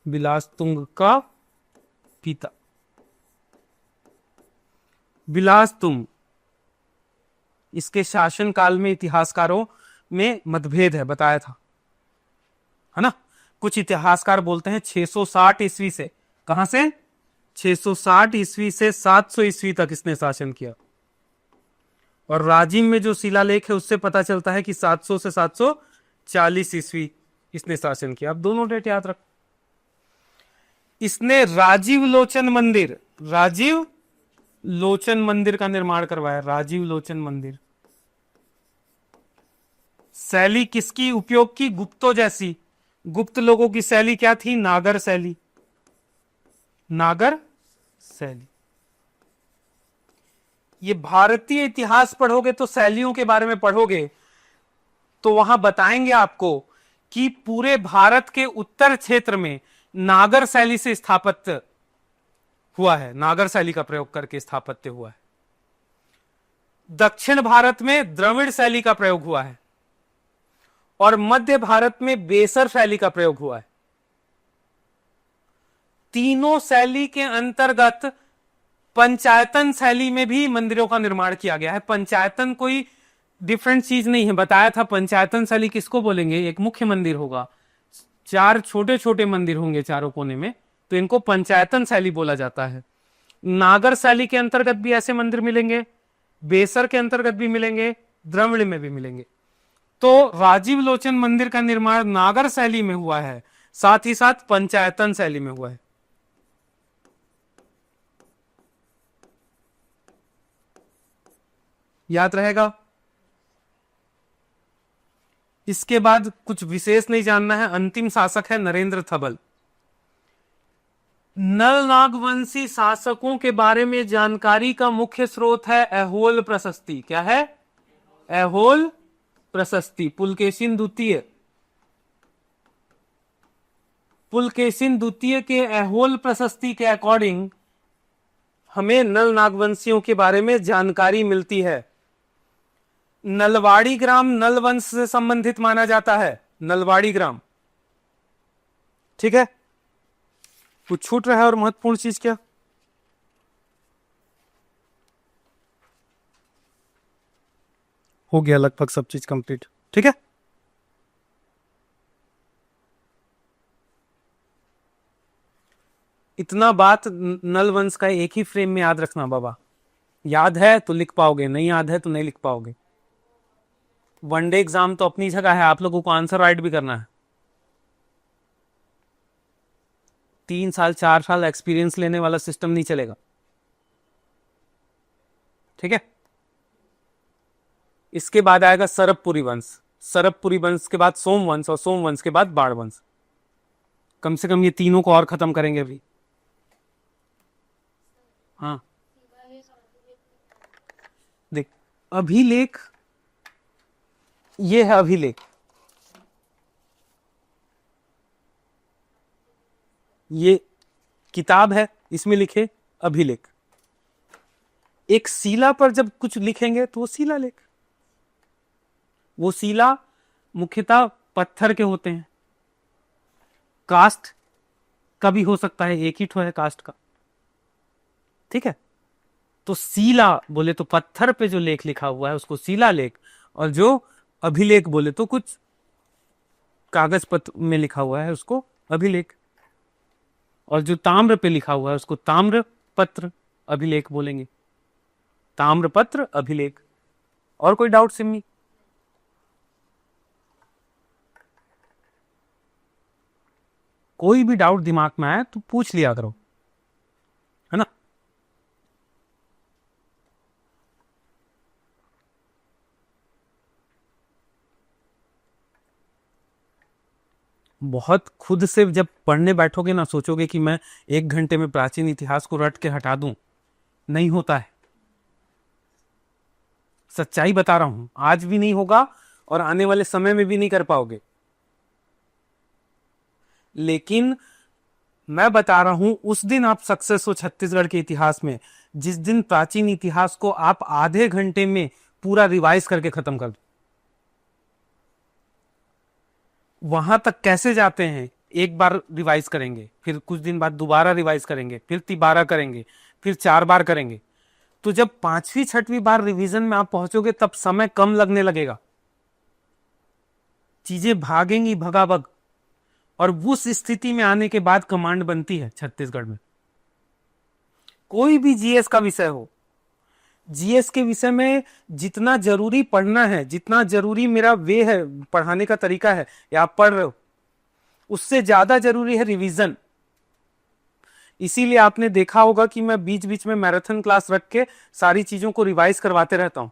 बिलासतुंग का पिता बिलासतुंग। इसके शासन काल में इतिहासकारों में मतभेद है, बताया था, है ना। कुछ इतिहासकार बोलते हैं 660 ईस्वी से, कहां से 660 ईस्वी से 700 ईस्वी तक इसने शासन किया, और राजिम में जो शिलालेख है उससे पता चलता है कि 700 से 740 ईस्वी इसने शासन किया। अब दोनों डेट याद रख। इसने राजीव लोचन मंदिर का निर्माण करवाया, राजीव लोचन मंदिर। शैली किसकी उपयोग की? गुप्तों जैसी। गुप्त लोगों की शैली क्या थी? नागर शैली, नागर शैली। ये भारतीय इतिहास पढ़ोगे तो शैलियों के बारे में पढ़ोगे तो वहां बताएंगे आपको कि पूरे भारत के उत्तर क्षेत्र में नागर शैली से स्थापत्य हुआ है, नागर शैली का प्रयोग करके स्थापत्य हुआ है। दक्षिण भारत में द्रविड़ शैली का प्रयोग हुआ है, और मध्य भारत में बेसर शैली का प्रयोग हुआ है। तीनों शैली के अंतर्गत पंचायतन शैली में भी मंदिरों का निर्माण किया गया है। पंचायतन कोई डिफरेंट चीज नहीं है, बताया था। पंचायतन शैली किसको बोलेंगे? एक मुख्य मंदिर होगा, 4 छोटे छोटे मंदिर होंगे चारों कोने में, तो इनको पंचायतन शैली बोला जाता है। नागर शैली के अंतर्गत भी ऐसे मंदिर मिलेंगे, बेसर के अंतर्गत भी मिलेंगे, द्रविड़ में भी मिलेंगे। तो राजीव लोचन मंदिर का निर्माण नागर शैली में हुआ है, साथ ही साथ पंचायतन शैली में हुआ है। याद रहेगा। इसके बाद कुछ विशेष नहीं जानना है। अंतिम शासक है नरेंद्र थबल। नल नागवंशी शासकों के बारे में जानकारी का मुख्य स्रोत है ऐहोल प्रशस्ति। क्या है? ऐहोल प्रशस्ति। पुलकेशिन द्वितीय, पुलकेशिन द्वितीय के ऐहोल प्रशस्ति के अकॉर्डिंग हमें नल नागवंशियों के बारे में जानकारी मिलती है। नलवाड़ी ग्राम नल वंश से संबंधित माना जाता है, नलवाड़ी ग्राम। ठीक है, कुछ छूट रहा है और महत्वपूर्ण चीज क्या? हो गया लगभग सब चीज कंप्लीट। ठीक है, इतना बात नल वंश का एक ही फ्रेम में याद रखना बाबा। याद है तो लिख पाओगे, नहीं याद है तो नहीं लिख पाओगे। वनडे एग्जाम तो अपनी जगह है, आप लोगों को आंसर राइट भी करना है। 3 साल 4 साल एक्सपीरियंस लेने वाला सिस्टम नहीं चलेगा। ठीक है, इसके बाद आएगा सरबपुरी वंश, सरबपुरी वंश के बाद सोमवंश और सोमवंश के बाद बाण वंश। कम से कम ये तीनों को और खत्म करेंगे अभी। हाँ देख, अभिलेख, ये है अभिलेख, ये किताब है, इसमें लिखे अभिलेख। एक शिला पर जब कुछ लिखेंगे तो वो शिला लेख, वो शिला मुख्यतः पत्थर के होते हैं। कास्ट का भी हो सकता है, एक ही ठो है कास्ट का। ठीक है, तो शिला बोले तो पत्थर पे जो लेख लिखा हुआ है उसको शिला लेख, और जो अभिलेख बोले तो कुछ कागज पत्र में लिखा हुआ है उसको अभिलेख, और जो ताम्र पे लिखा हुआ है उसको ताम्र पत्र अभिलेख बोलेंगे। ताम्र पत्र अभिलेख। और कोई डाउट सिम्मी? कोई भी डाउट दिमाग में आए तो पूछ लिया करो, है ना। बहुत खुद से जब पढ़ने बैठोगे ना, सोचोगे कि मैं 1 घंटे में प्राचीन इतिहास को रट के हटा दूं, नहीं होता है। सच्चाई बता रहा हूं, आज भी नहीं होगा और आने वाले समय में भी नहीं कर पाओगे। लेकिन मैं बता रहा हूं, उस दिन आप सक्सेस हो छत्तीसगढ़ के इतिहास में, जिस दिन प्राचीन इतिहास को आप आधे घंटे में पूरा रिवाइज करके खत्म कर दो। वहां तक कैसे जाते हैं? एक बार रिवाइज करेंगे, फिर कुछ दिन बाद दोबारा रिवाइज करेंगे, फिर 12 करेंगे, फिर 4 बार करेंगे। तो जब 5वीं 6वीं बार रिवीजन में आप पहुंचोगे तब समय कम लगने लगेगा, चीजें भागेंगी भगाभग। और उस स्थिति में आने के बाद कमांड बनती है छत्तीसगढ़ में। कोई भी जीएस का विषय हो, जीएस के विषय में जितना जरूरी पढ़ना है, जितना जरूरी मेरा वे है, पढ़ाने का तरीका है, या आप पढ़ रहे हो, उससे ज्यादा जरूरी है रिवीजन। इसीलिए आपने देखा होगा कि मैं बीच बीच में मैराथन क्लास रख के सारी चीजों को रिवाइज करवाते रहता हूं।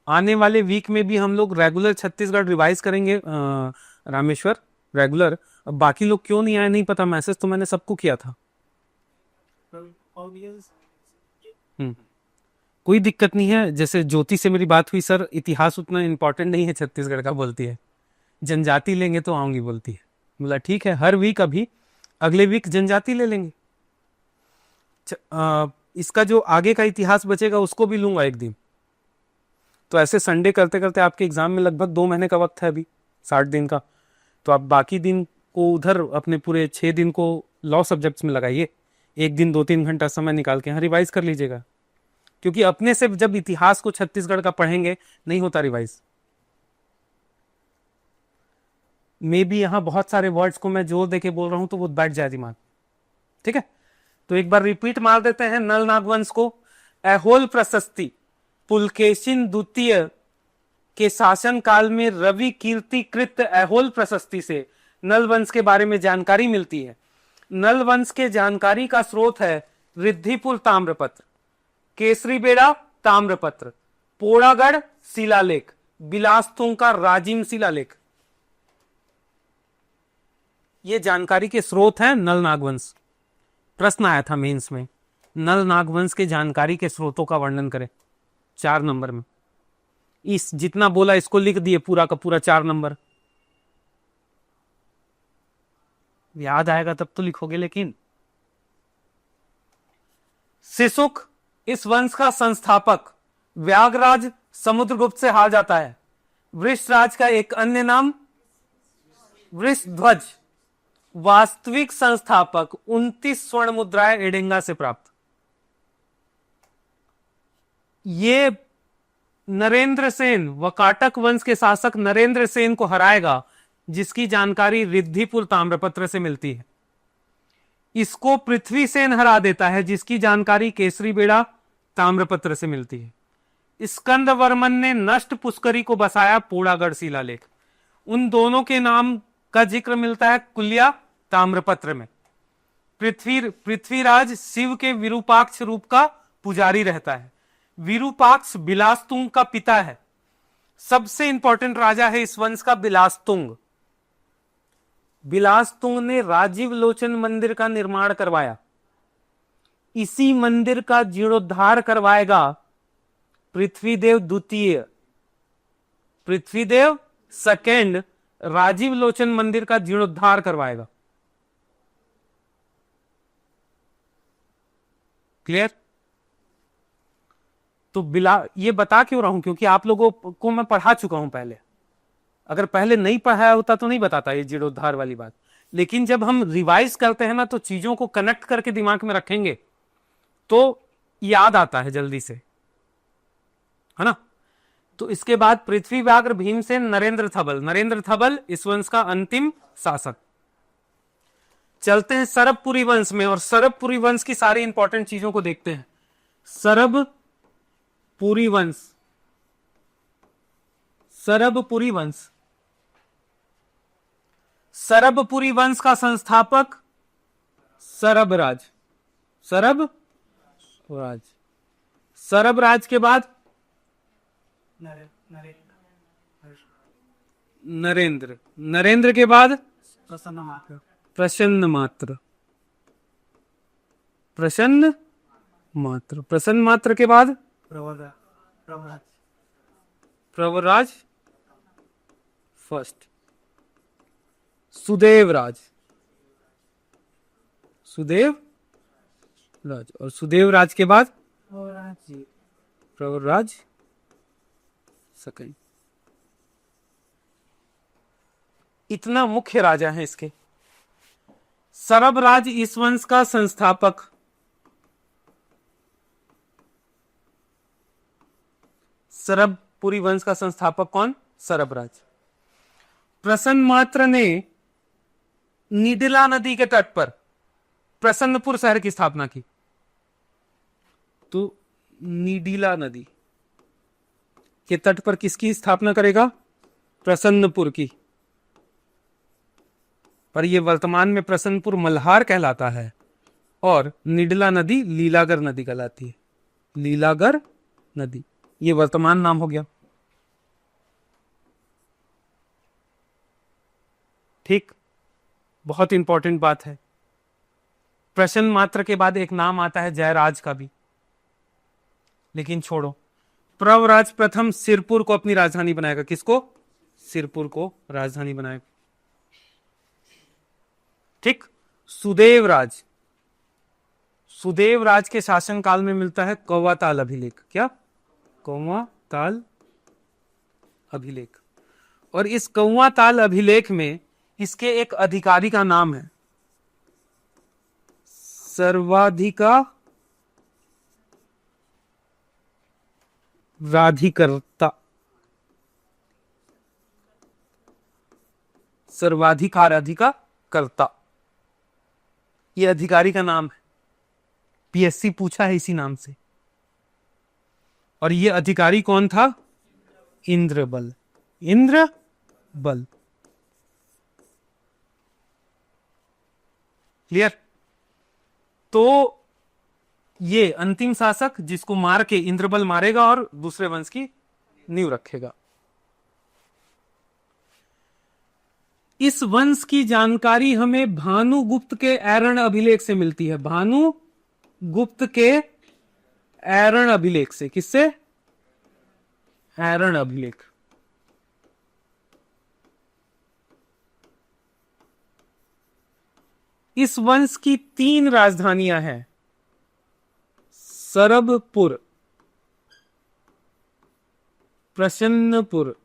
आने वाले वीक में भी हम लोग रेगुलर छत्तीसगढ़ रिवाइज करेंगे। रामेश्वर रेगुलर। अब बाकी लोग क्यों नहीं आए नहीं पता, मैसेज तो मैंने सबको किया था। कोई दिक्कत नहीं है। जैसे ज्योति से मेरी बात हुई, सर इतिहास उतना इंपॉर्टेंट नहीं है छत्तीसगढ़ का, बोलती है जनजाति लेंगे तो आऊंगी, बोलती है। बोला ठीक है, हर वीक, अभी अगले वीक जनजाति ले लेंगे। इसका जो आगे का इतिहास बचेगा उसको भी लूंगा एक दिन। तो ऐसे संडे करते करते आपके एग्जाम में लगभग 2 महीने का वक्त है अभी, 60 दिन का। तो आप बाकी दिन को उधर अपने पूरे 6 दिन को लॉ सब्जेक्ट्स में लगाइए, एक दिन 2-3 घंटा समय निकाल के यहाँ रिवाइज कर लीजिएगा। क्योंकि अपने से जब इतिहास को छत्तीसगढ़ का पढ़ेंगे नहीं होता रिवाइज। मे बी यहाँ बहुत सारे वर्ड्स को मैं जोर देके बोल रहा हूं तो वो बैठ जाए दिमाग। ठीक है, तो एक बार रिपीट मार देते हैं नल नागवंश को। ऐहोल प्रशस्ति पुलकेशिन द्वितीय के शासन काल में रवि कीर्तिकृत ऐहोल प्रशस्ति से नल वंश के बारे में जानकारी मिलती है। नल वंश के जानकारी का स्रोत है रिद्धिपुर ताम्रपत्र, केसरी बेड़ा ताम्रपत्र, पोड़ागढ़ शिलालेख, बिलासतुंग का राजिम शिलालेख। ये जानकारी के स्रोत हैं नल नागवंश। प्रश्न आया था मेंस में, नल नागवंश के जानकारी के स्रोतों का वर्णन करें 4 नंबर में। इस जितना बोला इसको लिख दिए पूरा का पूरा 4 नंबर। याद आएगा तब तो लिखोगे। लेकिन सिसुक इस वंश का संस्थापक, व्यागराज समुद्रगुप्त से हार जाता है। वृषराज का एक अन्य नाम वृषध्वज, वास्तविक संस्थापक 29 स्वर्ण मुद्राएं एडेंगा से प्राप्त। ये नरेंद्र सेन, वकाटक वंश के शासक नरेंद्र सेन को हराएगा, जिसकी जानकारी रिद्धिपुर ताम्रपत्र से मिलती है। इसको पृथ्वी सेन हरा देता है, जिसकी जानकारी केसरी बेड़ा ताम्रपत्र से मिलती है। स्कंदवर्मन ने नष्ट पुष्करी को बसाया, पोड़ागढ़ शिलालेख। उन दोनों के नाम का जिक्र मिलता है कुल्या ताम्रपत्र में। पृथ्वीराज शिव के विरूपाक्ष रूप का पुजारी रहता है। विरूपाक्ष बिलासतुंग का पिता है। सबसे इंपॉर्टेंट राजा है इस वंश का बिलासतुंग। बिलासतुंग ने राजीव लोचन मंदिर का निर्माण करवाया। इसी मंदिर का जीर्णोद्धार करवाएगा पृथ्वीदेव द्वितीय। पृथ्वीदेव सेकेंड राजीव लोचन मंदिर का जीर्णोद्धार करवाएगा। क्लियर? तो ये बता क्यों रहा हूं, क्योंकि आप लोगों को मैं पढ़ा चुका हूं पहले। अगर पहले नहीं पढ़ाया होता तो नहीं बताता ये जीर्णोद्धार वाली बात। लेकिन जब हम रिवाइज करते हैं ना, तो चीजों को कनेक्ट करके दिमाग में रखेंगे तो याद आता है जल्दी से, है ना। तो इसके बाद पृथ्वी व्याघ्र भीमसेन नरेंद्र थबल। नरेंद्र थबल इस वंश का अंतिम शासक। चलते हैं सरबपुरी वंश में और सरबपुरी वंश की सारी इंपॉर्टेंट चीजों को देखते हैं। सरबपुरी वंश, सरबपुरी वंश, सरबपुरी वंश का संस्थापक सरबराज। सरबराज, सरबराज के बाद नरेंद्र, नरेंद्र के बाद प्रसन्न मात्र, प्रसन्न मात्र, प्रसन्न मात्र के बाद प्रवरराज फर्स्ट, सुदेवराज, सुदेवराज, और सुदेवराज के बाद प्रवरराज सेकंड। इतना मुख्य राजा है इसके। सरबराज इस वंश का संस्थापक। सरबपुरी वंश का संस्थापक कौन? सरबराज। प्रसन्न मात्र ने निडिला नदी के तट पर प्रसन्नपुर शहर की स्थापना की। तो निडिला नदी के तट पर किसकी स्थापना करेगा? प्रसन्नपुर की। पर यह वर्तमान में प्रसन्नपुर मल्हार कहलाता है और निडला नदी लीलागर नदी कहलाती है। लीलागर नदी ये वर्तमान नाम हो गया। ठीक, बहुत इंपॉर्टेंट बात है। प्रसन्न मात्र के बाद एक नाम आता है जयराज का भी, लेकिन छोड़ो। प्रवराज प्रथम सिरपुर को अपनी राजधानी बनाएगा। किसको? सिरपुर को राजधानी बनाएगा। ठीक। सुदेवराज, सुदेवराज के शासनकाल में मिलता है कौवाताल अभिलेख। क्या? कौवाताल अभिलेख। और इस कौवाताल अभिलेख में इसके एक अधिकारी का नाम है सर्वाधिका राधिकर्ता। सर्वाधिकार अधिकारकर्ता, यह अधिकारी का नाम है। पीएससी पूछा है इसी नाम से। और यह अधिकारी कौन था? इंद्रबल। इंद्रबल। क्लियर? तो ये अंतिम शासक जिसको मार के इंद्रबल मारेगा और दूसरे वंश की नींव रखेगा। इस वंश की जानकारी हमें भानुगुप्त के ऐरण अभिलेख से मिलती है। भानुगुप्त के ऐरण अभिलेख से। किससे? ऐरण अभिलेख। इस वंश की 3 राजधानियां हैं। सरबपुर, प्रसन्नपुर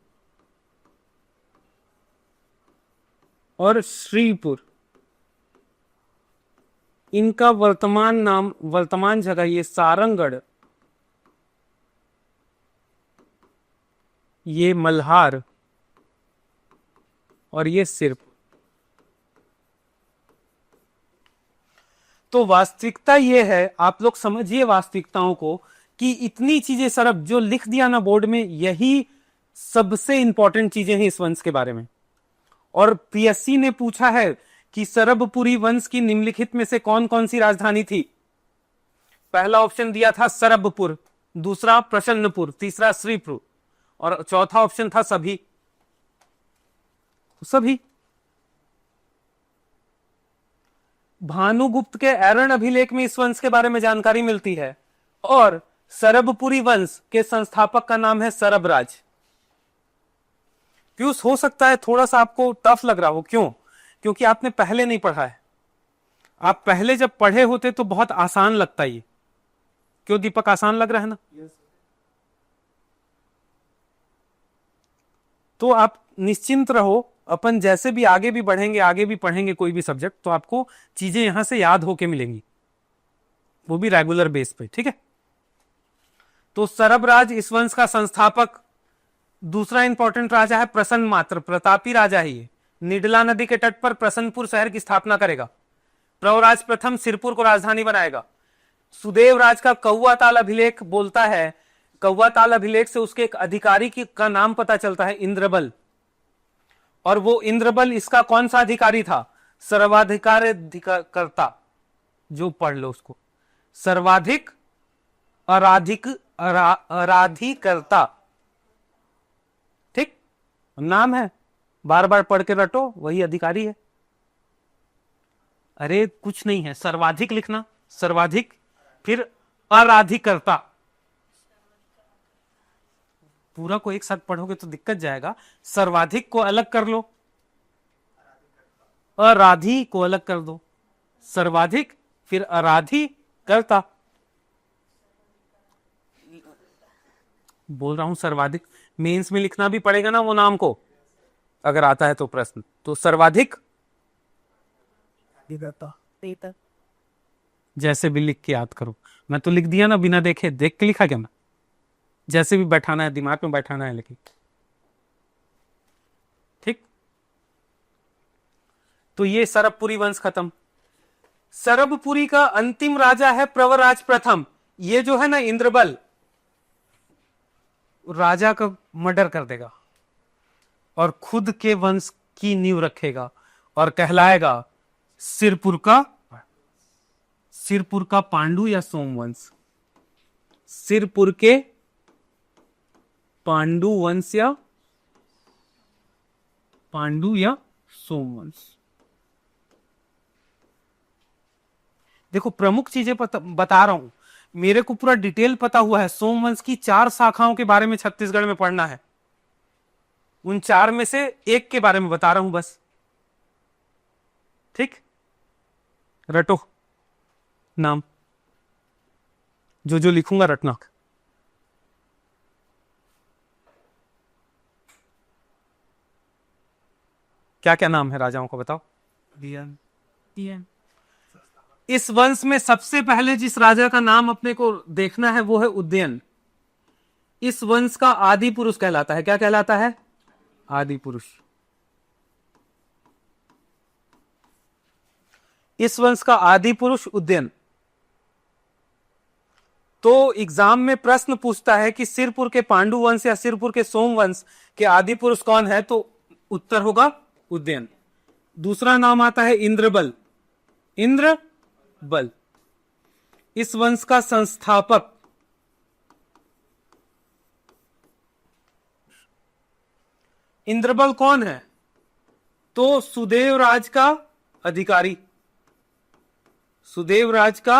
और श्रीपुर। इनका वर्तमान नाम, वर्तमान जगह ये सारंगगढ़, ये मल्हार और ये सिरपुर। तो वास्तविकता ये है, आप लोग समझिए वास्तविकताओं को, कि इतनी चीजें सरब जो लिख दिया ना बोर्ड में, यही सबसे इंपॉर्टेंट चीजें हैं इस वंश के बारे में। और पीएससी ने पूछा है कि सरबपुरी वंश की निम्नलिखित में से कौन कौन सी राजधानी थी। पहला ऑप्शन दिया था सरबपुर, दूसरा प्रसन्नपुर, तीसरा श्रीपुर और चौथा ऑप्शन था सभी। सभी। भानुगुप्त के एरन अभिलेख में इस वंश के बारे में जानकारी मिलती है और सरबपुरी वंश के संस्थापक का नाम है सरबराज। पीयूष, हो सकता है थोड़ा सा आपको टफ लग रहा हो, क्यों? क्योंकि आपने पहले नहीं पढ़ा है। आप पहले जब पढ़े होते तो बहुत आसान लगता ये। क्यों दीपक, आसान लग रहा है ना? तो आप निश्चिंत रहो, अपन जैसे भी आगे भी बढ़ेंगे, आगे भी पढ़ेंगे कोई भी सब्जेक्ट, तो आपको चीजें यहां से याद होके मिलेंगी, वो भी रेगुलर बेस पे, ठीक है? तो सरबराज इस वंश का संस्थापक। दूसरा इंपॉर्टेंट राजा है प्रसन्न मात्र, प्रतापी राजा है ये। निडला नदी के तट पर प्रसन्नपुर शहर की स्थापना करेगा। प्रवराज प्रथम सिरपुर को राजधानी बनाएगा। सुदेव राज का कौवा ताल अभिलेख बोलता है, कौवा ताल अभिलेख से उसके एक अधिकारी का नाम पता चलता है, इंद्रबल। और वो इंद्रबल इसका कौन सा अधिकारी था? सर्वाधिकार करता। जो पढ़ लो उसको, सर्वाधिक अराधिकर्ता, ठीक नाम है, बार बार पढ़ के रटो, वही अधिकारी है। अरे कुछ नहीं है, सर्वाधिक लिखना, सर्वाधिक, फिर अराधिकर्ता। पूरा को एक साथ पढ़ोगे तो दिक्कत जाएगा। सर्वाधिक को अलग कर लो, अराधी को अलग कर दो, सर्वाधिक फिर अराधी करता। बोल रहा हूं सर्वाधिक, मेंस में लिखना भी पड़ेगा ना वो नाम को, अगर आता है तो प्रश्न। तो सर्वाधिक जैसे भी लिख के याद करो। मैं तो लिख दिया ना बिना देखे, देख के लिखा क्या मैं? जैसे भी बैठाना है, दिमाग में बैठाना है, लेकिन ठीक। तो ये सरबपुरी वंश खत्म। सरबपुरी का अंतिम राजा है प्रवराज प्रथम। ये जो है ना इंद्रबल, राजा का मर्डर कर देगा और खुद के वंश की नींव रखेगा और कहलाएगा सिरपुर का पांडु या सोमवंश। सिरपुर के पांडु वंश या पांडु या सोमवंश। देखो प्रमुख चीजें बता रहा हूं, मेरे को पूरा डिटेल पता हुआ है। सोमवंश की 4 शाखाओं के बारे में छत्तीसगढ़ में पढ़ना है, उन 4 में से एक के बारे में बता रहा हूं बस, ठीक। रटो नाम, जो जो लिखूंगा रटना। क्या क्या नाम है राजाओं का बताओ? इस वंश में सबसे पहले जिस राजा का नाम अपने को देखना है वो है उदयन। इस वंश का आदि पुरुष कहलाता है। क्या कहलाता है? आदि पुरुष। इस वंश का आदि पुरुष उदयन। तो एग्जाम में प्रश्न पूछता है कि सिरपुर के पांडु वंश या सिरपुर के सोमवंश के आदि पुरुष कौन है, तो उत्तर होगा उदयन। दूसरा नाम आता है इंद्रबल। इंद्रबल इस वंश का संस्थापक। इंद्रबल कौन है? तो सुदेव राज का अधिकारी, सुदेव राज का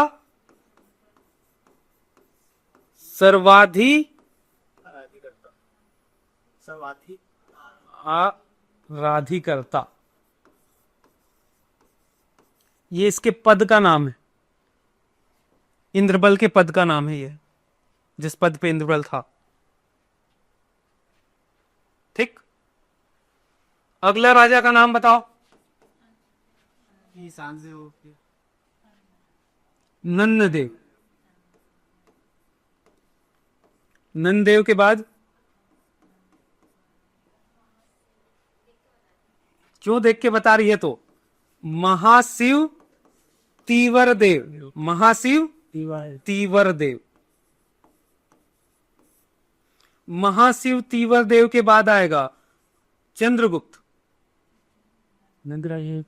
आराधिकर्ता। ये इसके पद का नाम है, इंद्रबल के पद का नाम है ये, जिस पद पे इंद्रबल था, ठीक। अगला राजा का नाम बताओ। नंददेव। नंददेव के बाद क्यों देख के बता रही है? तो महाशिव तीवरदेव। महाशिव तीवरदेव। महाशिव तीवरदेव के बाद आएगा चंद्रगुप्त। नंदराय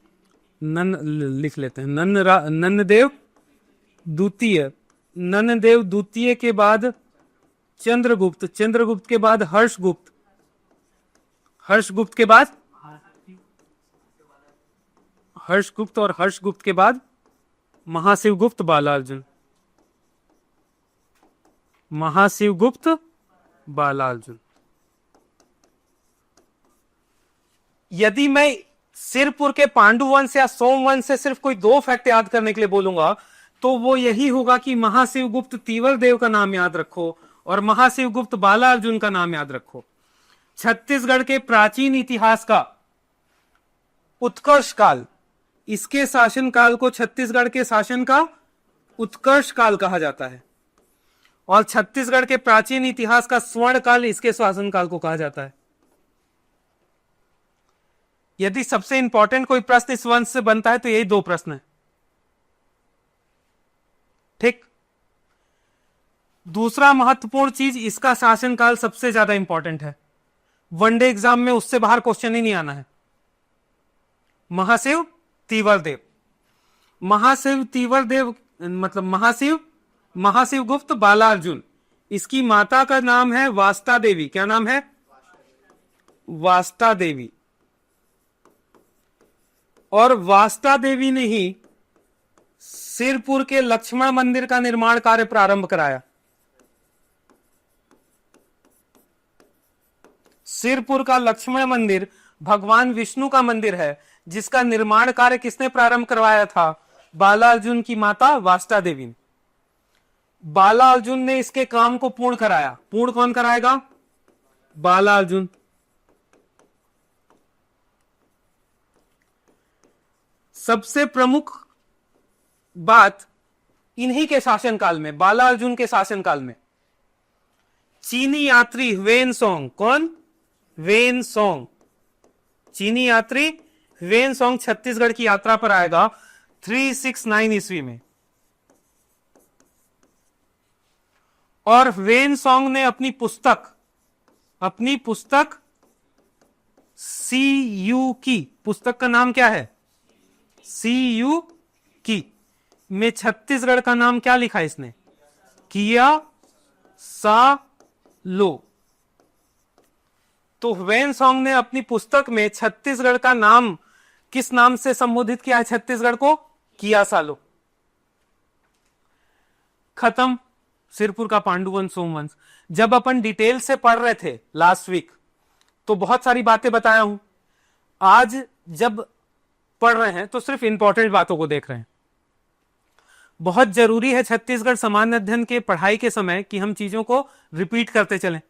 नन लिख लेते हैं। नन्देव द्वितीय, नन्देव द्वितीय के बाद चंद्रगुप्त, चंद्रगुप्त के बाद हर्षगुप्त, हर्षगुप्त के बाद हर्षगुप्त और हर्षगुप्त के बाद महाशिवगुप्त बालार्जुन, महाशिवगुप्त बालार्जुन। यदि मैं सिरपुर के पांडुवंश या सोमवंश से सिर्फ कोई 2 फैक्ट याद करने के लिए बोलूंगा तो वो यही होगा कि महाशिवगुप्त तीवर देव का नाम याद रखो और महाशिवगुप्त बालार्जुन का नाम याद रखो। छत्तीसगढ़ के प्राचीन इतिहास का उत्कर्ष काल, इसके शासन काल को छत्तीसगढ़ के शासन का उत्कर्ष काल कहा जाता है और छत्तीसगढ़ के प्राचीन इतिहास का स्वर्ण काल इसके शासन काल को कहा जाता है। यदि सबसे इंपॉर्टेंट कोई प्रश्न इस वंश से बनता है तो यही 2 प्रश्न है। ठीक। दूसरा महत्वपूर्ण चीज, इसका शासनकाल सबसे ज्यादा इंपॉर्टेंट है। वनडे एग्जाम में उससे बाहर क्वेश्चन ही नहीं आना है। महाशिव तीवरदेव, महाशिव तीवरदेव मतलब महाशिव गुप्त बालार्जुन, इसकी माता का नाम है वास्ता देवी। क्या नाम है? वास्ता देवी। और वास्ता देवी ने ही सिरपुर के लक्ष्मण मंदिर का निर्माण कार्य प्रारंभ कराया। सिरपुर का लक्ष्मण मंदिर भगवान विष्णु का मंदिर है जिसका निर्माण कार्य किसने प्रारंभ करवाया था? बालार्जुन की माता वास्ता देवी ने। बालार्जुन ने इसके काम को पूर्ण कराया। पूर्ण कौन कराएगा? बालार्जुन। सबसे प्रमुख बात इन्हीं के शासनकाल में, बालार्जुन के शासनकाल में, चीनी यात्री ह्वेनसोंग, कौन? ह्वेनसोंग। चीनी यात्री ह्वेनसोंग छत्तीसगढ़ की यात्रा पर आएगा 369 ईस्वी में। और ह्वेनसोंग ने अपनी पुस्तक सीयू की, पुस्तक का नाम क्या है? सीयू की में छत्तीसगढ़ का नाम क्या लिखा इसने? किया सा लो। तो ह्वेनसोंग ने अपनी पुस्तक में छत्तीसगढ़ का नाम किस नाम से संबोधित किया है? छत्तीसगढ़ को किया सालो। खत्म सिरपुर का पांडुवंश सोमवंश। जब अपन डिटेल से पढ़ रहे थे लास्ट वीक तो बहुत सारी बातें बताया हूं। आज जब पढ़ रहे हैं तो सिर्फ इंपॉर्टेंट बातों को देख रहे हैं। बहुत जरूरी है छत्तीसगढ़ सामान्य अध्ययन के पढ़ाई के समय कि हम चीजों को रिपीट करते चलें।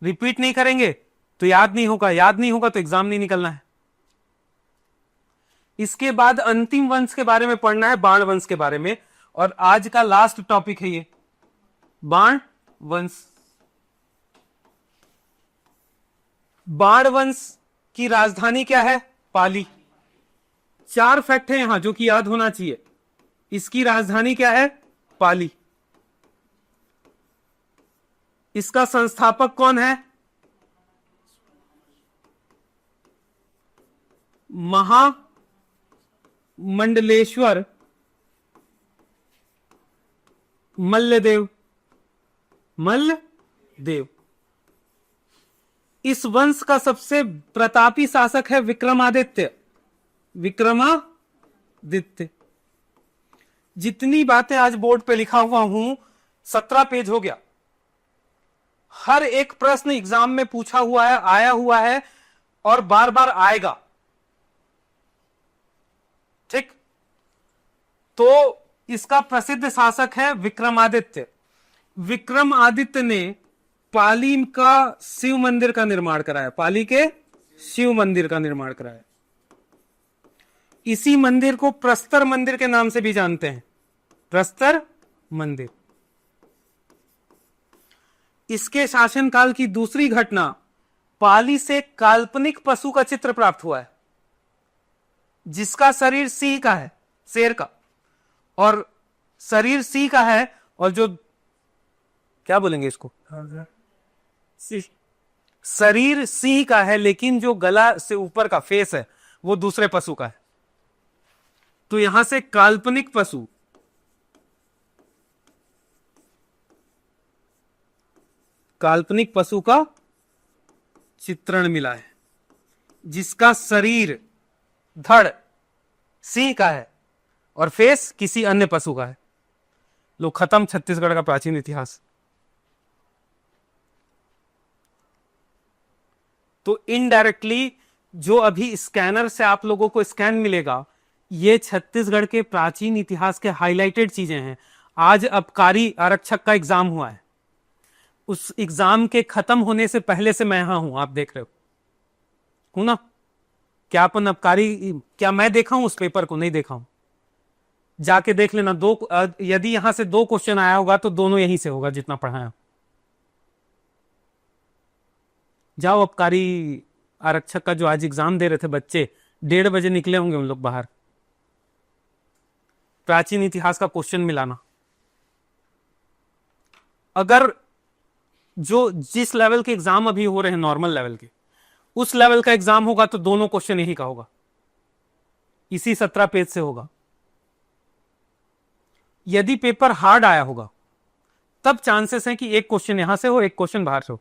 रिपीट नहीं करेंगे तो याद नहीं होगा, याद नहीं होगा तो एग्जाम नहीं निकलना है। इसके बाद अंतिम वंश के बारे में पढ़ना है, बाण वंश के बारे में। और आज का लास्ट टॉपिक है ये बाण वंश। बाण वंश की राजधानी क्या है? पाली। 4 फैक्ट है यहां जो कि याद होना चाहिए। इसकी राजधानी क्या है? पाली। इसका संस्थापक कौन है? महामंडलेश्वर मल्लदेव। मल्लदेव। इस वंश का सबसे प्रतापी शासक है विक्रमादित्य। विक्रमादित्य। जितनी बातें आज बोर्ड पे लिखा हुआ हूं 17 पेज हो गया। हर एक प्रश्न एग्जाम में पूछा हुआ है, आया हुआ है और बार बार आएगा। ठीक। तो इसका प्रसिद्ध शासक है विक्रमादित्य। विक्रमादित्य ने पाली का शिव मंदिर का निर्माण कराया। पाली के शिव मंदिर का निर्माण कराया। इसी मंदिर को प्रस्तर मंदिर के नाम से भी जानते हैं। प्रस्तर मंदिर। इसके शासनकाल की दूसरी घटना, पाली से काल्पनिक पशु का चित्र प्राप्त हुआ है जिसका शरीर सिंह का है, शेर का, और शरीर सिंह का है और जो क्या बोलेंगे इसको, शरीर सिंह का है लेकिन जो गला से ऊपर का फेस है वो दूसरे पशु का है। तो यहां से काल्पनिक पशु, काल्पनिक पशु का चित्रण मिला है जिसका शरीर धड़ सिंह का है और फेस किसी अन्य पशु का है। लो, खत्म छत्तीसगढ़ का प्राचीन इतिहास। तो इनडायरेक्टली जो अभी स्कैनर से आप लोगों को स्कैन मिलेगा, ये छत्तीसगढ़ के प्राचीन इतिहास के हाईलाइटेड चीजें हैं। आज आबकारी आरक्षक का एग्जाम हुआ है, उस एग्जाम के खत्म होने से पहले से मैं यहां हूं, आप देख रहे हो हूं ना। क्या अपन आबकारी, क्या मैं देखा हूं उस पेपर को? नहीं देखा हूं, जाके देख लेना। यदि यहां से 2 क्वेश्चन आया होगा तो दोनों यहीं से होगा जितना पढ़ाया। जाओ, आबकारी आरक्षक का जो आज एग्जाम दे रहे थे बच्चे, 1:30 बजे निकले होंगे उन लोग बाहर। प्राचीन इतिहास का क्वेश्चन मिलाना। अगर जो जिस लेवल के एग्जाम अभी हो रहे हैं नॉर्मल लेवल के, उस लेवल का एग्जाम होगा तो दोनों क्वेश्चन यही का होगा, इसी 17 पेज से होगा। यदि पेपर हार्ड आया होगा तब चांसेस है कि एक क्वेश्चन यहां से हो, एक क्वेश्चन बाहर से हो।